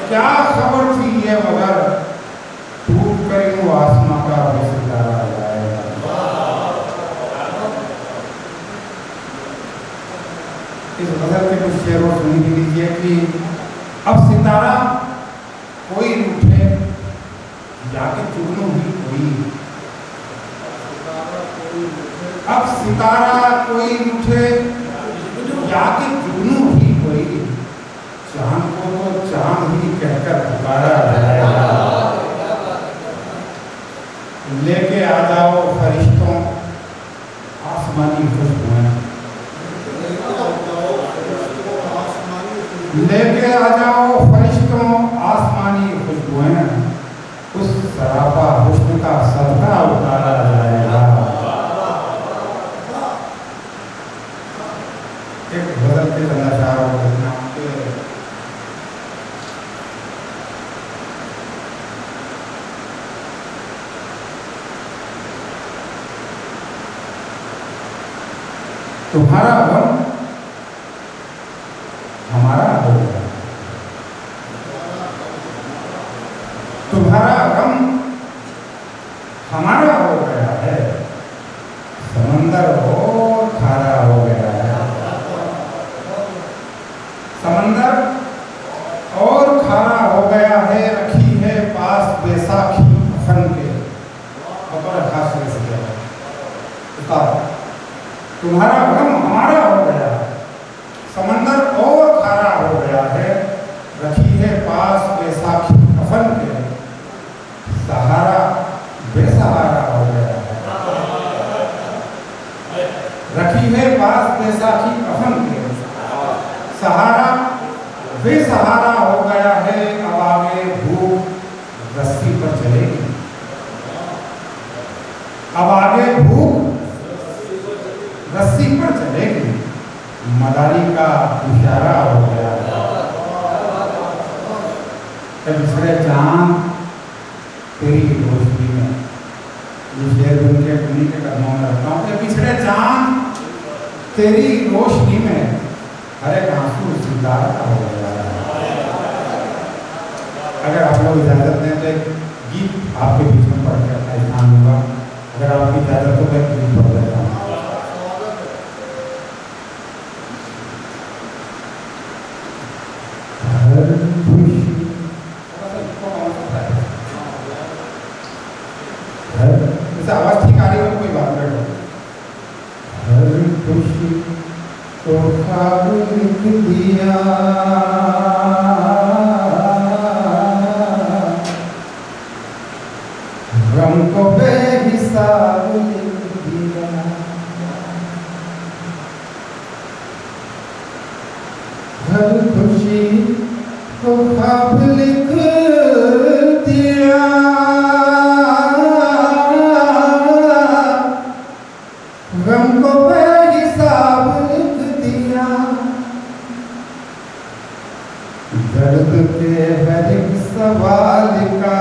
क्या खबर थी ये मगर, टूट कर यूं आसमां का भी सितारा जाएगा। इस गजल के कुछ शेर और सुनी लीजिए कि अब सितारा कोई उठे जाके चुगनू ही कोई, अब सितारा कोई उठे जाके जुगनू ही कोई, चांद को तो चांद ही कहकर पुकारा जाएगा। लेके आ जाओ फरिश्तों आसमानी खुशबुएं, लेके आ जाओ फरिश्तों आसमानी खुशबुएं, उस सरापा हुस्न का सदका उतारा जाएगा। एक गजल के कलाकार और नाम के तुम्हारा गम हमारा हो गया, तुम्हारा गम हमारा हो गया है, समंदर और खारा हो गया है, समंदर और खारा हो गया है, रखी है पास बैसाखी कफन के बतौर खास से किया उतार तुम्हारा गम हमारा हो गया है, समंदर और खारा हो गया है, रखी है पास बैसाखी कफन के, सहारा बेसहारा हो गया है। रखी है पास बैसाखी कफन के, सहारा बेसहारा हो गया है, अब आगे भूख रस्सी पर चलेगी, अब आगे भूख रस्सी पर चलेगी, मदारी का इशारा हो गया है। बिछड़े चांद तेरी रोशनी में, शेर बन के अपनी के कदमों में रखता हूँ, बिछड़े चांद तेरी रोशनी में, हर एक आंसू सितारा का हो गया है। अगर आप लोग इजाजत दें तो एक गीत आपके बीच में पढ़ के अपना ध्यान दूंगा, अगर आपकी इजाजत हो तो एक गीत पढ़ देता हूँ। आवाज ठीक आ रही हो तो कोई बात नहीं। हर खुशी तो ख्वाब लिख दिया, गम को बेहिसाब लिख दिया, हर खुशी को ख्वाब लिख दिया, गम को बेहिसाब लिख दिया, दर्द के हर एक सवाल का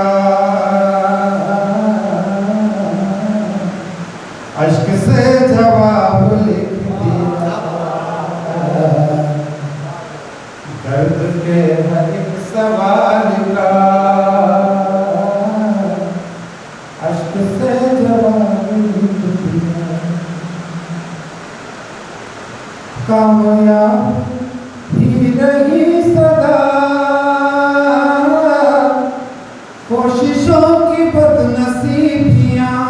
अश्क से जवाब लिख दिया, दर्द के हर एक सवाल का अश्क से जवाब लिख दिया। कामयाब ही रही सदा कोशिशों की बदनसीबियां,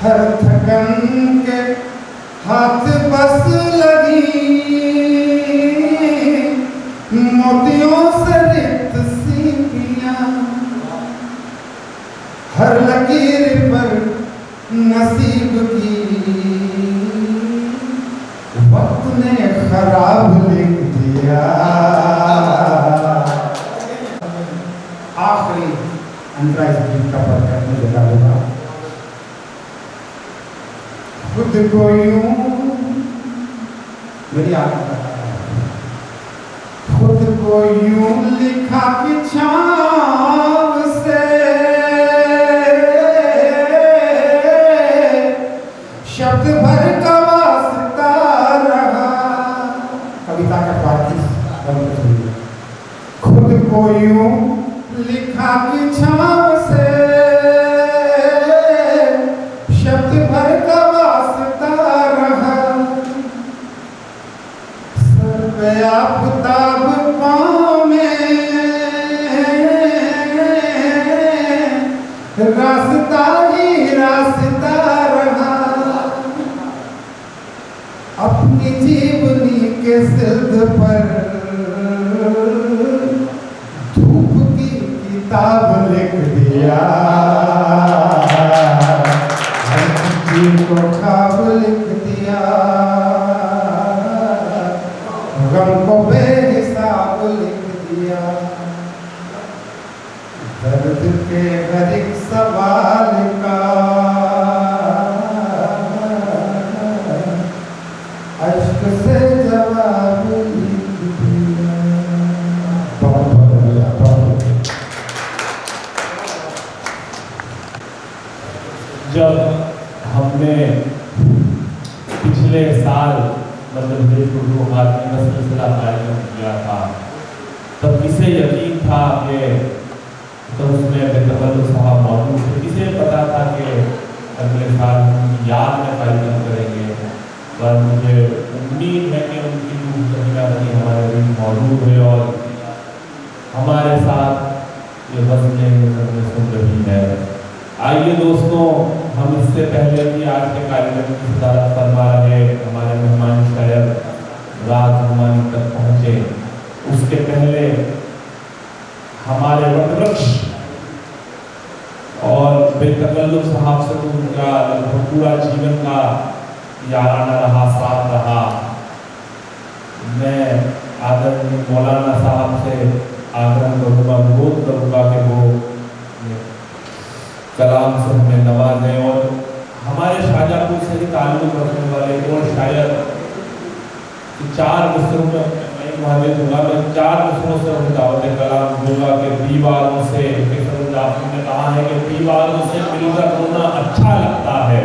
हर थकन के हाथ बस लगी, मोतियों से रिक्त सीपियां, हर लकीर पर नसीब की वक्त ने खराब लिख दिया। आखिरी अंतरा इस गीत का पढ़ कर मुझे लगेगा, खुद को यूं मेरी आत्मा खुद को यूं लिखा कि छाव से शब्द भर का वास्ता रहा। कविता का प्रार्थी खुद को यूं लिखा कि छाव से शब्द भर का वास्ता रहा। सर पे आफताब पाँव में रास्ता ही रास्ता रहा। अपनी जीवनी के सिल्द पर धूप की किताब लिख दिया। हर चीज को ख्वाब लिख दिया, गम को बेहिसाब लिख दिया। दर्द के हर एक सवाल का अश्क से जवाब लिख दिया। बहुत बहुत जब हमने पिछले साल मध्य प्रदेश उर्दू अकादमी में सिलसिला कार्यक्रम किया था, तब किसे यकीन था कि तो उसमें बेतवल्लुद साहब मौजूद थे। किसे पता था कि अगले साल उनकी याद में कार्यक्रम करेंगे, पर मुझे उम्मीद है कि उनकी रूह कहीं ना कहीं हमारे बीच मौजूद है और हमारे साथ ये गज़लें सुन रही है। आइए दोस्तों, हम इससे पहले कि आज के कार्यक्रम की सदारत फरमा रहे हमारे मेहमान शायर राज हमारी तक पहुँचे, उसके पहले हमारे वटवृक्ष और बेतकल्लुफ़ साहब से तो उनका लगभग पूरा जीवन का याराना रहा, साथ रहा। मैं आदरणीय मौलाना साहब से आग्रह करूँगा, अनुरोध करूँगा कि वो कलाम से हमें नवाजें और हमारे शाहजहाँपुर से ही ताल्लुक़ रखने वाले और शायर 4 मिसरों में मैं दूंगा, मैं 4 मिसरों से उन्हें दावत कलाम दूंगा कि दीवारों से आपने कहा है कि दीवारों से मिलकर रोना अच्छा लगता है,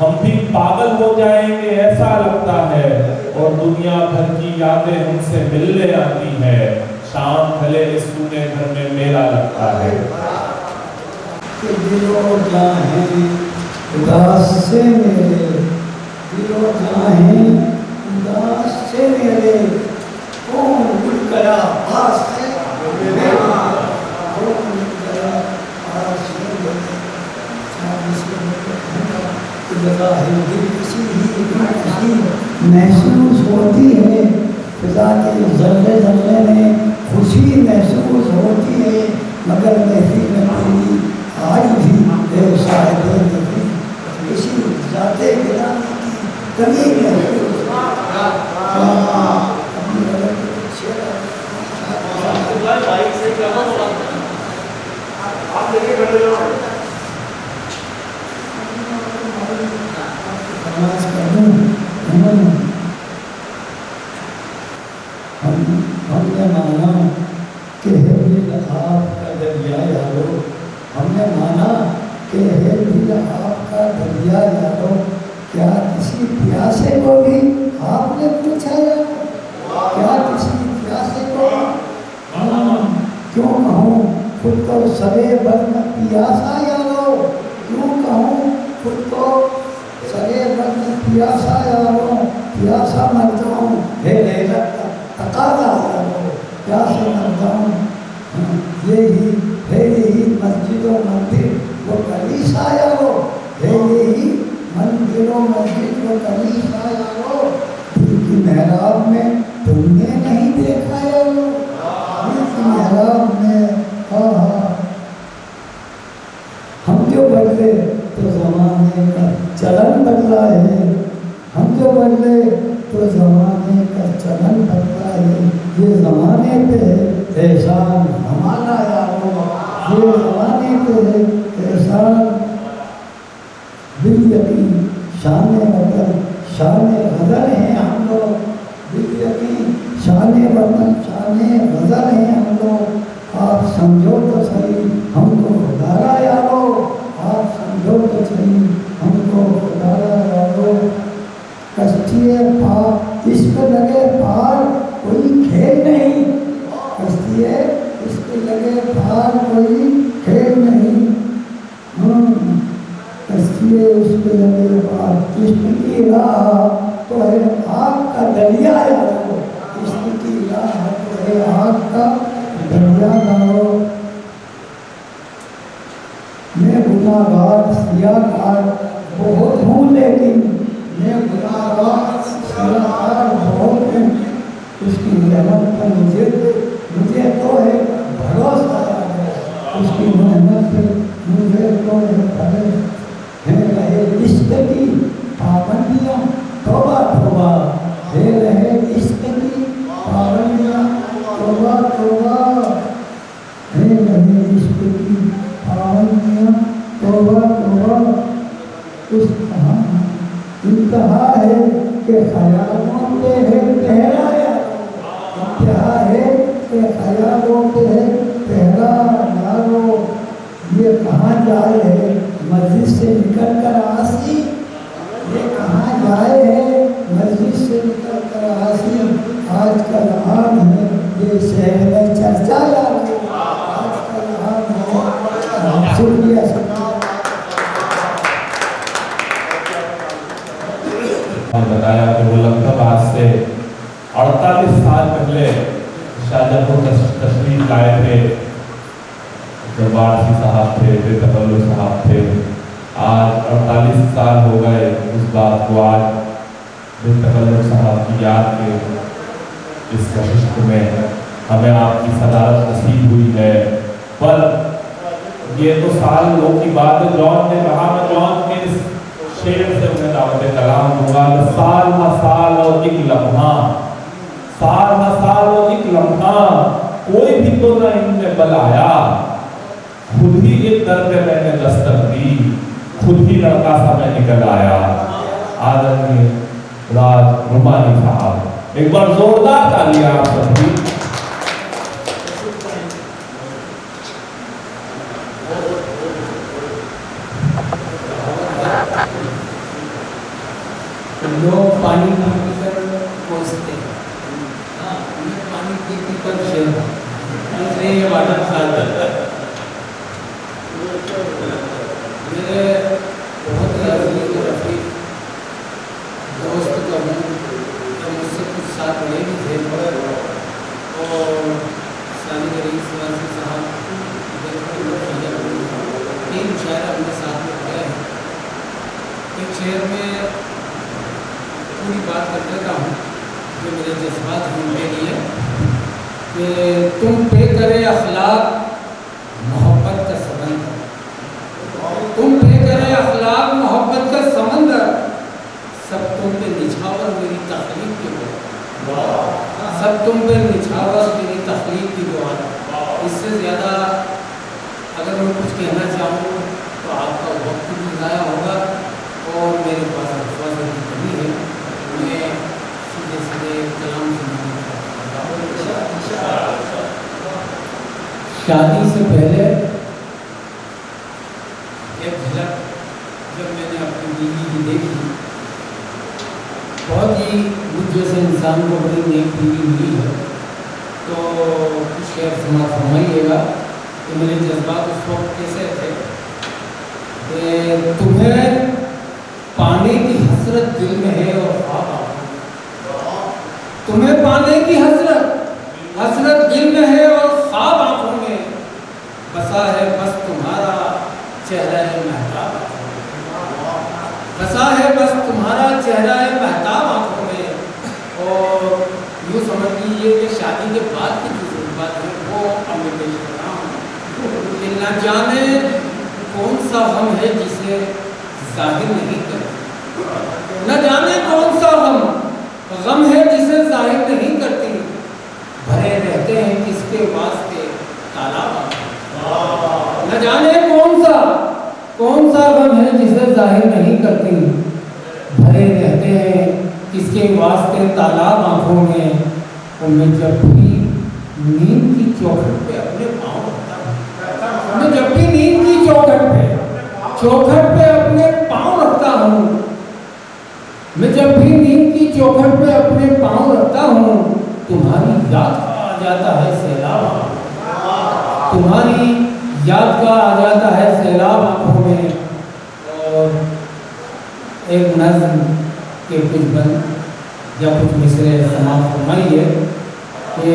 हम भी पागल हो जाएंगे ऐसा लगता है, और दुनिया भर की यादें हमसे मिलने आती है, शाम भले इस सूने घर में मेला लगता है। दिलो जाहे उदास से मेरे, दिलो जाहे उदास से मेरे, कौन उठ गया पास से मेरे, कौन उठ गया पास से मेरे, जगह है दिल किसी ही महसूस होती है, फिजा के जर्रे जर्रे में खुशी महसूस होती है, मगर महफिल में तेरी आज भी शायद किसी जाते गिराने की कमी महसूस हमने माना कि है दिल आपका दरिया यारो, हमने माना कि है दिल आपका दरिया यारो, क्या किसी प्यासे को भी आपने पूछा यारो, क्या किसी प्यासे को क्यों कहूँ खुद को सरे बर्न पियासा यारो, क्यों कहूँ खुद को सरे बर्न पियासा यारो, प्यासा मर जाऊँ हे लेलत तकाजा यारो, प्यासे मर जाऊँ यही है, यही मस्जिदों मंदिर वो कलीसा यारो, है यही मंदिरों मस्जिद वो कलीसा यारो, दिल की मेहराब में तुमने नहीं देखा यारो, दिल की मेहराब में हम जो बदले तो जमाने का चलन बदला है, हम जो बदले तो जमाने का चलन बदला है, ये जमाने पे है एहसान हमारा यारो, ये जमाने पे है एहसान, दिल यकीन शान वतन शान गज़ल हैं हम लोग, दिल यकीन शान वतन शान गज़ल हैं हम लोग, आप समझो तो सही हमको खुदारा यारो, आप समझो तो सही हमको खुदारा यारो, कश्तिए पार इश्क लगे पार कोई खेल नहीं, कश्तिए इश्क लगे पार कोई खेल नहीं, कश्तिए इश्क लगे पार इश्क की राह तो है आग का दरिया यारो, इश्क की राह तो है आग का दरिया यारो, मैं गुनाहगार सियाकार बहुत हूँ लेकिन मैं गुनाहगार सियाकार बहुत हूँ, उसकी रहमत पर मुझे तो है भरोसा है, उसकी रहमत पे मुझे तो है भरोसा है, रहे इश्क की पाबंदियाँ तौबा तौबा, है रहे इश्क की पाबंदियाँ तौबा तौबा, है रहे इश्क की पाबंदियाँ तौबा तौबा, उस इंतहा है कि ख्यालों पे है पहरा यारो, इंतहा है कि ख्यालों पे है पहरा यारो, ये कहाँ जाए है मस्जिद से निकल कर आसी, ये कहाँ जाए है मस्जिद से निकल कर आसी, आजकल आम है ये शहर में चर्चा यारो, आजकल आम है। शुक्रिया बताया कि वो लगभग आज से 48 साल पहले शाहजहाँपुर तशरीफ लाए थे वारसी साहब थे, बेतकल्लु साहब थे। आज 48 साल हो गए उस बात को। आज बेतकल्लु साहब की याद के इस कशिश में हमें आपकी सदारत नसीब हुई है। पर ये तो साल लोगों की बात है। जॉन ने कहा, मैं जॉन के इस शेर से उन्हें दावत कलाम दूंगा। साल न साल और एक लम्हा, साल न साल और एक लम्हा, कोई भी तो न इनमें बल आया। खुद ही एक दर पे मैंने दस्तक दी, खुद ही लड़का सा मैं निकल आया। आदरणीय राज रुमानी साहब, एक बार जोरदार तालियां आप सबकी। लोग पानी पीकर पहुँचते हैं, पानी पीकर शेर, इसलिए ये वाटर साथ मेरे बहुत ही अजीज और रफीक दोस्त का हूँ, तो मुझसे कुछ साथ बड़े भी थे। और सानी गरीब सिवासी साहब 3 शायर अपने साथ में पढ़े हैं। एक शेर में पूरी बात कर देता हूँ जो मेरे जज्बात हैं उनके लिए, कि तुम पे करे अखलाक मोहब्बत का समंदर, तुम पे करे अखलाक मोहब्बत का समंदर, सब तुम पे निछावर मेरी तखलीक की दुआ, सब तुम पे निछावर मेरी तखलीक की दुआ। इससे ज़्यादा अगर मैं कुछ कहना चाहूँ तो आपका वक्त भी ज़ाया होगा और मेरे पास अल्फाज़ की कमी है। मैं सीधे सीधे कलाम शादी से पहले एक झलक जब मैंने अपनी बीवी की देखी, बहुत ही मुझ जैसे इंसान को बड़ी नेक बीवी मिली है। तो कुछ शेर समाज फरमाइएगा कि मेरे जज्बात उस वक्त कैसे थे कि तुम्हें पाने की हसरत दिल में है और ख्वाब आंखों में, तुम्हें पाने की हसरत दिल में है और ख्वाब आंखों में, बसा है बस तुम्हारा चेहरा है महताब आंखों में, बसा है बस तुम्हारा चेहरा है महताब आंखों में। और यूँ समझ लीजिए कि शादी के बाद की जो बात है वो अब मैं पेश कर रहा हूँ कि न जाने कौन सा हम है जिसे जाहिर नहीं करती, न जाने कौन सा गम है जिसे जाहिर नहीं करती, भरे रहते हैं किसके वास्ते तालाब, न जाने कौन सा गम है जिसे जाहिर नहीं करती, भरे रहते हैं किसके वास्ते तालाब आंखों में। और मैं जब भी नींद की चौखट पे अपने पाँव रखता हूँ, मैं जब भी नींद की चौखट पे अपने पाँव रखता हूँ, मैं जब भी नींद की चौखट पे अपने पाँव रखता हूँ, तुम्हारी याद का आ जाता है सैलाब, तुम्हारी याद का आ जाता है सैलाब आंखों में। और एक नज़्म के कुछ बंद या कुछ मिसरे समाप्त फरमाइए कि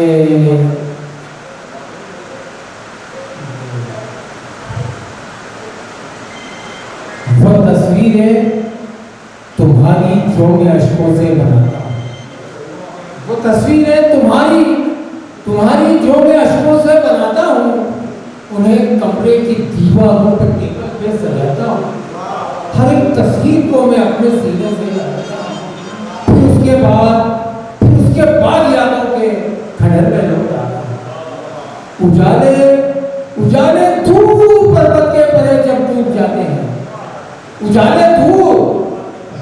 वो तस्वीरें तुम्हारी जो मैं अश्कों से बनाता हूँ, वो तस्वीरें तुम्हारी जो मैं अश्कों से बनाता हूँ, उन्हें कमरे की दीवारों पर टेबल पे सजाता हूँ, हर एक तस्वीर को मैं अपने सीने से लगाता हूँ। फिर उसके बाद यादों के खंडर में लौट आता हूँ। उजाले दूर पर्वत के परे जब डूब जाते हैं, उजाले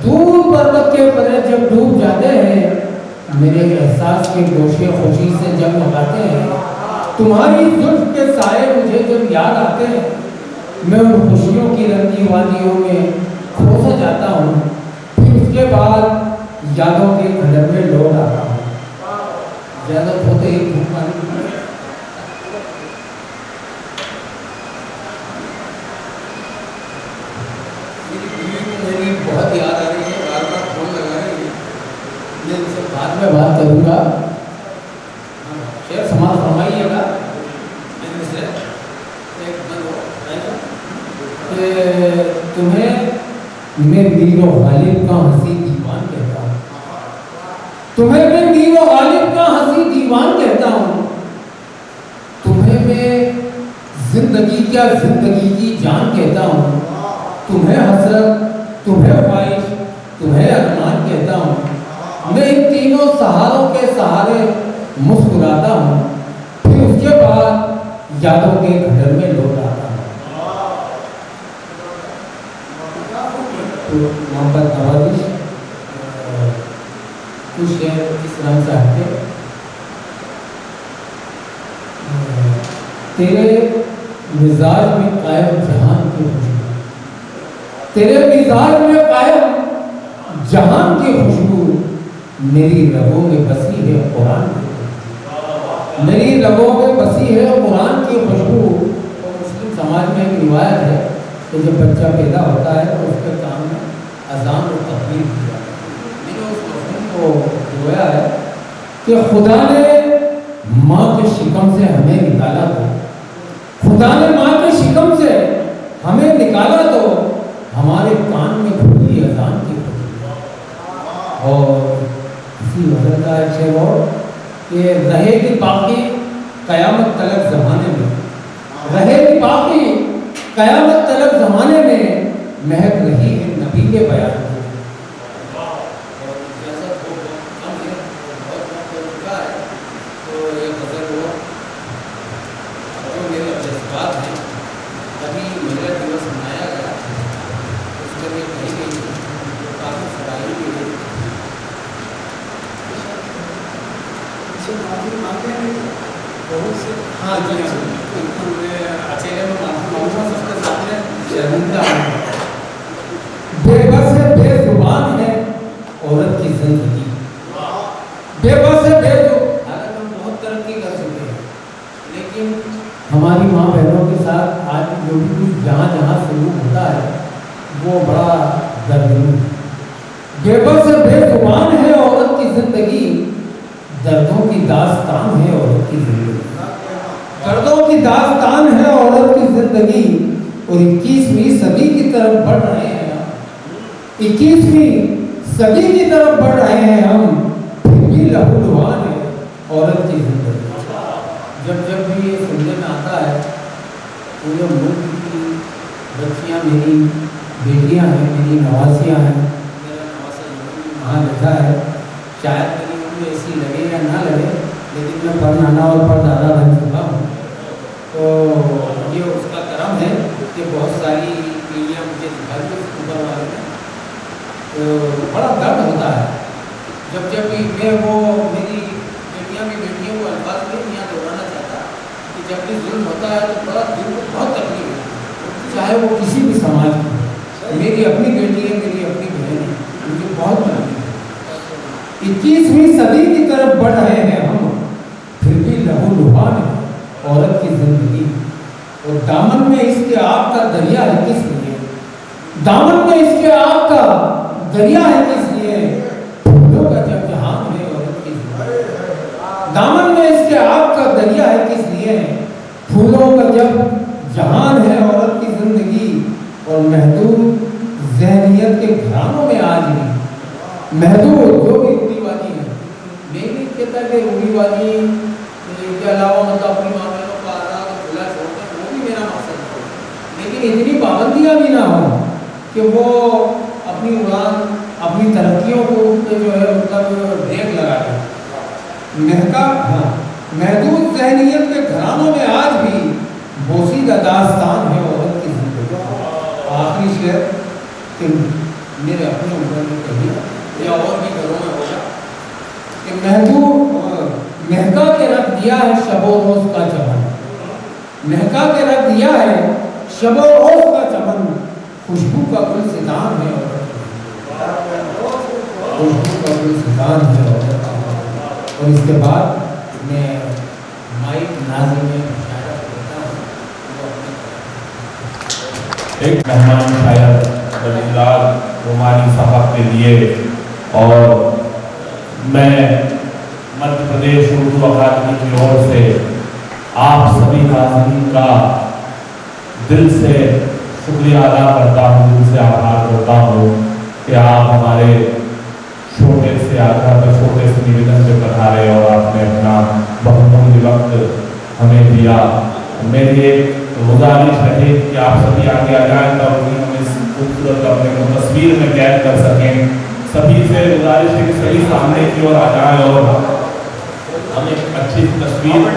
दूर पर्वत के परे जब डूब जाते हैं, मेरे एहसास के गोशे खुशी से जब लगाते हैं, तुम्हारी जुल्फ के साए मुझे जब याद आते हैं, मैं उन खुशियों की रंगी वादियों में खो सा जाता हूँ। फिर उसके बाद यादों के खंडर में लौट आता हूँ। ज़्यादा होते ही मेरी बहुत याद आ रही है, बार फोन लगा रही है, मैं इनसे बाद में बात करूँगा। शेर समाज फरमाइएगा, इनमें से एक बंद कि तुम्हें मैं मीर गालिब का हंसी दीवान कहता हूँ, तुम्हें मैं मीर गालिब का हंसी दीवान कहता हूँ, तुम्हें मैं जिंदगी क्या जिंदगी की जान कहता हूँ, तुम्हें हसरत, तुम्हें ख्वाहिश, तुम्हें अरमान कहता हूँ। मैं इन तीनों सहारों के सहारे मुस्कुराता हूँ, फिर उसके बाद यादों के घर में लौट आता हूँ। तो मोहम्मद नवाज़ी कुछ इस रंग से आते, तेरे मिजाज में कायम जहान की खुशबू, तेरे मिजाज में कायम जहान की खुशबू, मेरी रगों में बसी है कुरान की खुशबू, मेरी रगों में बसी है कुरान की खुशबू। और मुस्लिम समाज में एक रिवायत है कि जब बच्चा पैदा होता है तो उसके कान में अजान और तकबीर की जाती है। मैंने उस मफहूम को रोया है कि खुदा ने माँ के शिकम से हमें निकाला तो, खुदा ने माँ के शिकम से हमें निकाला तो हमारे कान में खुली अजान की खुशबू। और इसी वजह का एक शेर और कि रहेगी बाकी कयामत तलक ज़माने में, रहेगी बाकी कयामत तलक ज़माने में महक रही है नबी के बयान में। हाँ जी, अकेले में सबके सामने शर्मिंदा हूँ। बेबस है बेजुबान है औरत की जिंदगी, बेबस है बेजुबान। हालांकि हम बहुत तरक्की कर चुके हैं, लेकिन हमारी माँ बहनों के साथ आज जो भी कुछ जहाँ जहाँ शुरू होता है वो बड़ा दर्दनाक। बेबस है बेजुबान है औरत की जिंदगी, दर्दों की दास्तान है औरत की जिंदगी, दर्दों की दास्तान है औरत की जिंदगी। और 21वीं सदी की तरफ बढ़ रहे हैं हम, 21वीं सदी की तरफ बढ़ रहे हैं हम, फिर भी लहूलुहान है औरत की जिंदगी। जब जब भी ये सुनने में आता है पूरे मुल्क की बच्चियाँ मेरी बेटियाँ हैं, मेरी नवासियाँ हैं, मेरा नवासा वहाँ बैठा है, शायद मेरी उम्र ऐसी लगे या ना लगे, लेकिन मैं परनाना और परदादा बन चुका हूँ। तो ये उसका करम है कि बहुत सारी पीढ़ियाँ मुझे दिखाई दी ऊपर वाले में। तो बड़ा दर्द होता है जब जब भी मैं वो मेरी बेटियाँ वो अल्फाज में यहाँ दोहराना चाहता कि जब भी जुल्म होता है तो बड़ा दिल को बहुत तकलीफ है, चाहे वो किसी भी समाज की हो। मेरी अपनी बेटी है, मेरी अपनी बहन है, मुझे बहुत तकलीफ है। 21वीं सदी की तरफ बढ़ रहे हैं हम, फिर भी लहूलुहान है औरत की जिंदगी। और दामन में इसके आग का दरिया है किस लिए, दामन में इसके आग का दरिया है किस लिए, फूलों का जब जहान है औरत की जिंदगी। दामन में इसके आग का दरिया है किस लिए, फूलों का जब जहान है औरत की जिंदगी। और महदूद ज़हनियत के घरानों में आज भी महदूद जो भी रूढ़ीवादी है, मैं नहीं कहता कि रूढ़ीवादी के अलावा मतलब अपनी मामलों का आज़ाद और खुला छोड़ते हैं, वो भी मेरा मकसद है, लेकिन इतनी पाबंदियाँ भी ना हो कि वो अपनी उड़ान अपनी तरक्कियों को जो है मतलब ब्रेक लगा दें। महका हाँ महदूद ज़हनियत के घरानों में आज भी बोसीदा दास्तान है औरत की जिंदगी। आखिरी शेर कि मेरे अपने उम्र में कही या और भी घरों में होगा कि महका के रख दिया है शबो रोज का चमन, महका के रख दिया है शबो रोज का चमन, खुशबू का गुलसितान है औरत, खुशबू का गुलसितान है औरत। और इसके बाद मैं माइक नाज़िम में इशारा करता हूँ। एक मेहमान शायर रविलाल रोमानी साहब के लिए और मैं मध्य प्रदेश उर्दू अकादमी की ओर से आप सभी नाज़रीन का दिल से शुक्रिया अदा करता हूँ, उनसे आभार करता हूँ कि आप हमारे छोटे से आग्रह पर, छोटे से निवेदन पे पधारे और आपने अपना बहुमूल्य वक्त हमें दिया। मेरी एक गुजारिश रही कि आप सभी आगे आ जाएं ताकि हम इस खूबसूरत अपने को तस्वीर में कैद कर सकें। सभी से गुजारिश है कि सभी सामने की ओर आ जाएं और हम एक अच्छी तस्वीर